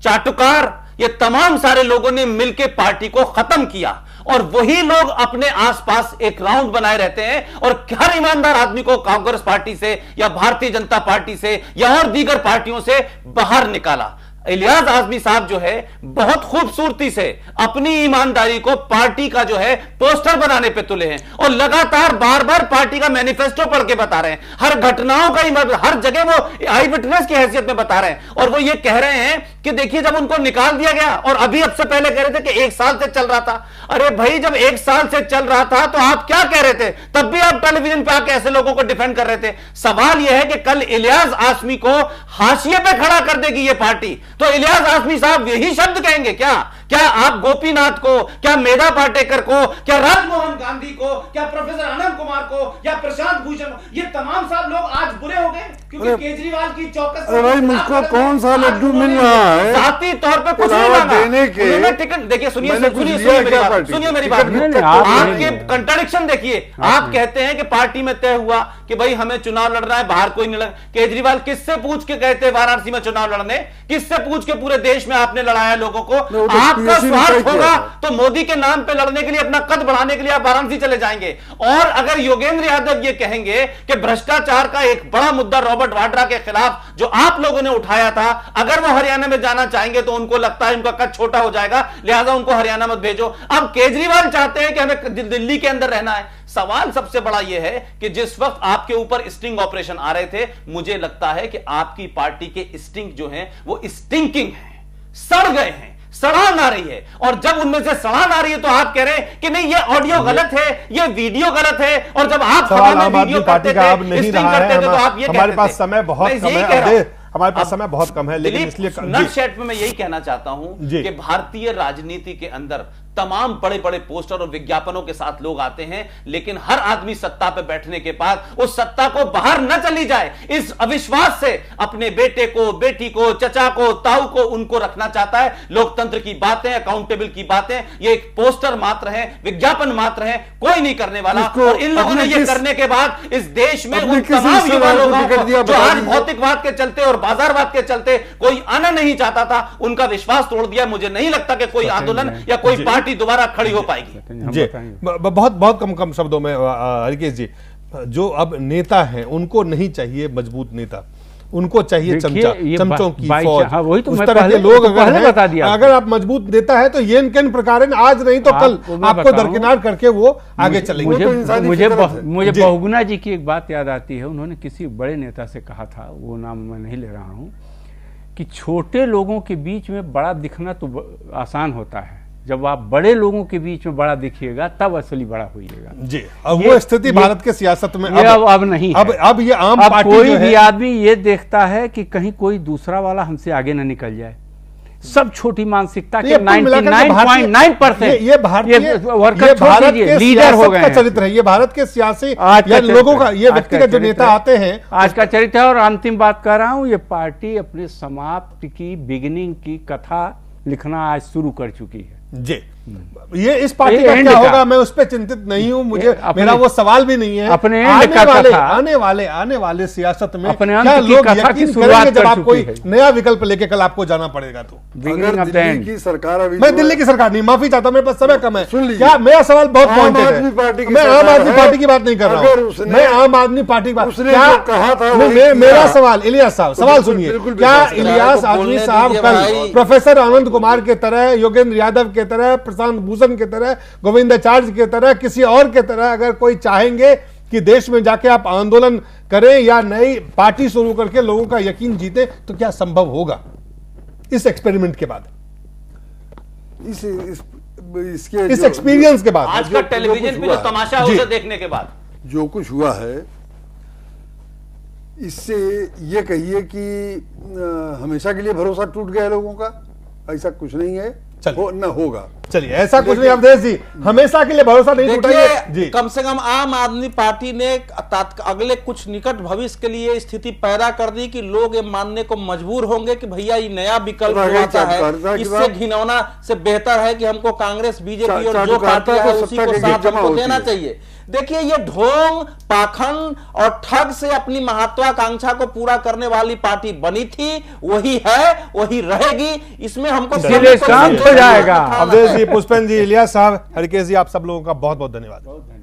चाटुकार, ये तमाम सारे लोगों ने मिलकर पार्टी को खत्म किया और वही लोग अपने आसपास एक राउंड बनाए रहते हैं और हर ईमानदार आदमी को कांग्रेस पार्टी से या भारतीय जनता पार्टी से या और दीगर पार्टियों से बाहर निकाला। इलियास आजमी साहब जो है बहुत खूबसूरती से अपनी ईमानदारी को पार्टी का जो है पोस्टर बनाने पे तुले हैं और लगातार बार बार पार्टी का मैनिफेस्टो पढ़ के बता रहे हैं, हर घटनाओं का हर जगह वो आई विटनेस की हैसियत में बता रहे हैं और वो ये कह रहे हैं कि देखिए जब उनको निकाल दिया गया और अभी अब से पहले कह रहे थे कि 1 साल से चल रहा था। अरे भाई जब 1 साल से चल रहा था तो आप क्या कह रहे थे? तब भी आप टेलीविजन पे आके ऐसे लोगों को डिफेंड कर रहे थे। सवाल यह है कि कल इलियास आसमी को हाशिए पे खड़ा कर देगी ये पार्टी, तो इलियास आसमी साहब यही शब्द कहेंगे क्या? क्या आप गोपीनाथ को, क्या मेधा पाटेकर को, क्या राजमोहन गांधी को, क्या प्रोफेसर आनंद कुमार को या प्रशांत भूषण, ये तमाम साहब लोग आज बुरे हो गए क्योंकि केजरीवाल की चौकस अरे भाई मुझको कौन सा लड्डू मिल रहा है जाती तौर पे कुछ नहीं मांगा देने के उन्होंने टिकट देखिए सुनिए मैंने कुछ सुनिए लिया सुनिए मेरी क्या बात पार्टी? सुनिए मेरी टिकट बात नहीं, नहीं, आपके कंट्राडिक्शन देखिए आप कहते हैं कि पार्टी में तय हुआ कि भाई हमें चुनाव लड़ना है बाहर कोई नहीं लड़ केजरीवाल किससे पूछ के गए थे वाराणसी में चुनाव लड़ने किससे पूछ के पूरे देश में आपने लड़ाया लोगों को आपका स्वार्थ होगा तो मोदी के नाम पे लड़ने के लिए अपना कद बढ़ाने के लिए आप वाराणसी चले जाएंगे और अगर योगेंद्र यादव ये कहेंगे कि भ्रष्टाचार का एक बड़ा मुद्दा रॉबर्ट वाड्रा के खिलाफ जो आप लोगों ने उठाया था अगर वो हरियाणा में जाना चाहेंगे तो उनको लगता है उनका कद छोटा हो जाएगा लिहाजा उनको हरियाणा मत भेजो अब केजरीवाल चाहते हैं कि हमें दिल्ली के अंदर रहना है सवाल सबसे बड़ा यह है कि जिस वक्त आपके ऊपर स्टिंग ऑपरेशन आ रहे थे मुझे लगता है कि आपकी पार्टी के स्टिंग जो हैं वो स्टिंकिंग है सड़ गए हैं सड़ान आ रही है और जब उनमें से सड़ान आ रही है तो आप कह रहे हैं कि नहीं ये ऑडियो गलत है ये वीडियो गलत है और जब आप सवाल आम आदमी पार्टी का अब नहीं रहा है हमारे पास समय बहुत कम है हमारे पास समय बहुत कम है लेकिन इसलिए नटशेट में मैं यही कहना चाहता हूं कि भारतीय राजनीति के अंदर तमाम बड़े बड़े पोस्टर और विज्ञापनों के साथ लोग आते हैं लेकिन हर आदमी सत्ता पे बैठने के बाद उस सत्ता को बाहर न चली जाए इस अविश्वास से अपने बेटे को बेटी को चचा को ताऊ को उनको रखना चाहता है लोकतंत्र की बातें अकाउंटेबल की बातें ये एक पोस्टर मात्र है विज्ञापन मात्र है कोई नहीं करने वाला और इन लोगों ने ये करने के बाद इस देश में उन तमाम युवा लोगों को जो आज भौतिकवाद के चलते और बाजारवाद के चलते कोई आना नहीं चाहता था उनका विश्वास तोड़ दिया मुझे नहीं लगता कि कोई आंदोलन या कोई पार्टी दोबारा खड़ी हो पाएगी जी बहुत बहुत कम शब्दों में हरिकेश जी जो अब नेता हैं उनको नहीं चाहिए मजबूत नेता उनको चाहिए चमचों की फौज हाँ, वही तो उस मैं तरह के लोग पहले बता दिया अगर आप मजबूत नेता है तो ये किन प्रकार आज नहीं तो कल आपको दरकिनार करके वो आगे चलेंगे मुझे बहुगुणा जी की एक बात याद आती है उन्होंने किसी बड़े नेता से कहा था वो नाम मैं नहीं ले रहा हूं कि छोटे लोगों के बीच में बड़ा दिखना तो आसान होता है जब आप बड़े लोगों के बीच में बड़ा दिखिएगा तब असली बड़ा होइएगा जी अब वो स्थिति भारत के सियासत में अब नहीं अब ये आम पार्टी कोई भी आदमी ये देखता है कि कहीं कोई दूसरा वाला हमसे आगे न निकल जाए सब छोटी मानसिकता के 99.9% ये भारत के लीडर हो गए चरित्र है ये भारत के सियासी लोगों का ये व्यक्तिगत जो नेता आते हैं आज का चरित्र है और अंतिम बात कर रहा हूं ये पार्टी अपने समाप्ति की बिगिनिंग की कथा लिखना आज शुरू कर चुकी है जी ये इस पार्टी का क्या होगा मैं उस पर चिंतित नहीं हूं मुझे मेरा वो सवाल भी नहीं है अपने आने वाले सियासत में क्या लोग यकीन करेंगे जब आप कोई नया विकल्प लेके कल आपको जाना पड़ेगा तो दिल्ली की सरकार अभी मैं दिल्ली की सरकार नहीं माफी चाहता हूं मेरे पास समय कम है क्या मेरा सवाल बहुत पॉइंटेड है मैं आम आदमी पार्टी की बात नहीं कर रहा हूं मैं आम आदमी पार्टी की बात कहा था मेरा सवाल इलियास साहब सवाल सुनिए क्या इलियास आदमी साहब कल प्रोफेसर आनंद कुमार के तरह योगेंद्र यादव के तरह प्रशांत भूषण की तरह गोविंदाचार्य की तरह किसी और के तरह अगर कोई चाहेंगे कि देश में जाके आप आंदोलन करें या नई पार्टी शुरू करके लोगों का यकीन जीते तो क्या संभव होगा इस एक्सपेरिमेंट के बाद इस एक्सपीरियंस के बाद आज का टेलीविजन पे जो तमाशा उसे देखने के बाद जो कुछ हुआ है इससे ये कहिए कि हमेशा के लिए भरोसा टूट गया लोगों का ऐसा कुछ नहीं है न होगा चलिए ऐसा कुछ नहीं अवधेश जी हमेशा के लिए भरोसा नहीं टूटेगा जी कम से कम आम आदमी पार्टी ने अगले कुछ निकट भविष्य के लिए स्थिति पैदा कर दी कि लोग ये मानने को मजबूर होंगे कि भैया ये नया विकल्प आता है इससे घिनौना से बेहतर है कि हमको कांग्रेस बीजेपी और जो पार्टी है उसी को साथ हमको देना चाहिए देखिए ये ढोंग पाखंड और ठग से अपनी महत्वाकांक्षा को पूरा करने वाली पार्टी बनी थी वही है वही रहेगी इसमें हमको शांत हो जाएगा अवधेश जी पुष्पेंद्र जी इलियास साहब हरिकेश जी आप सब लोगों का बहुत बहुत धन्यवाद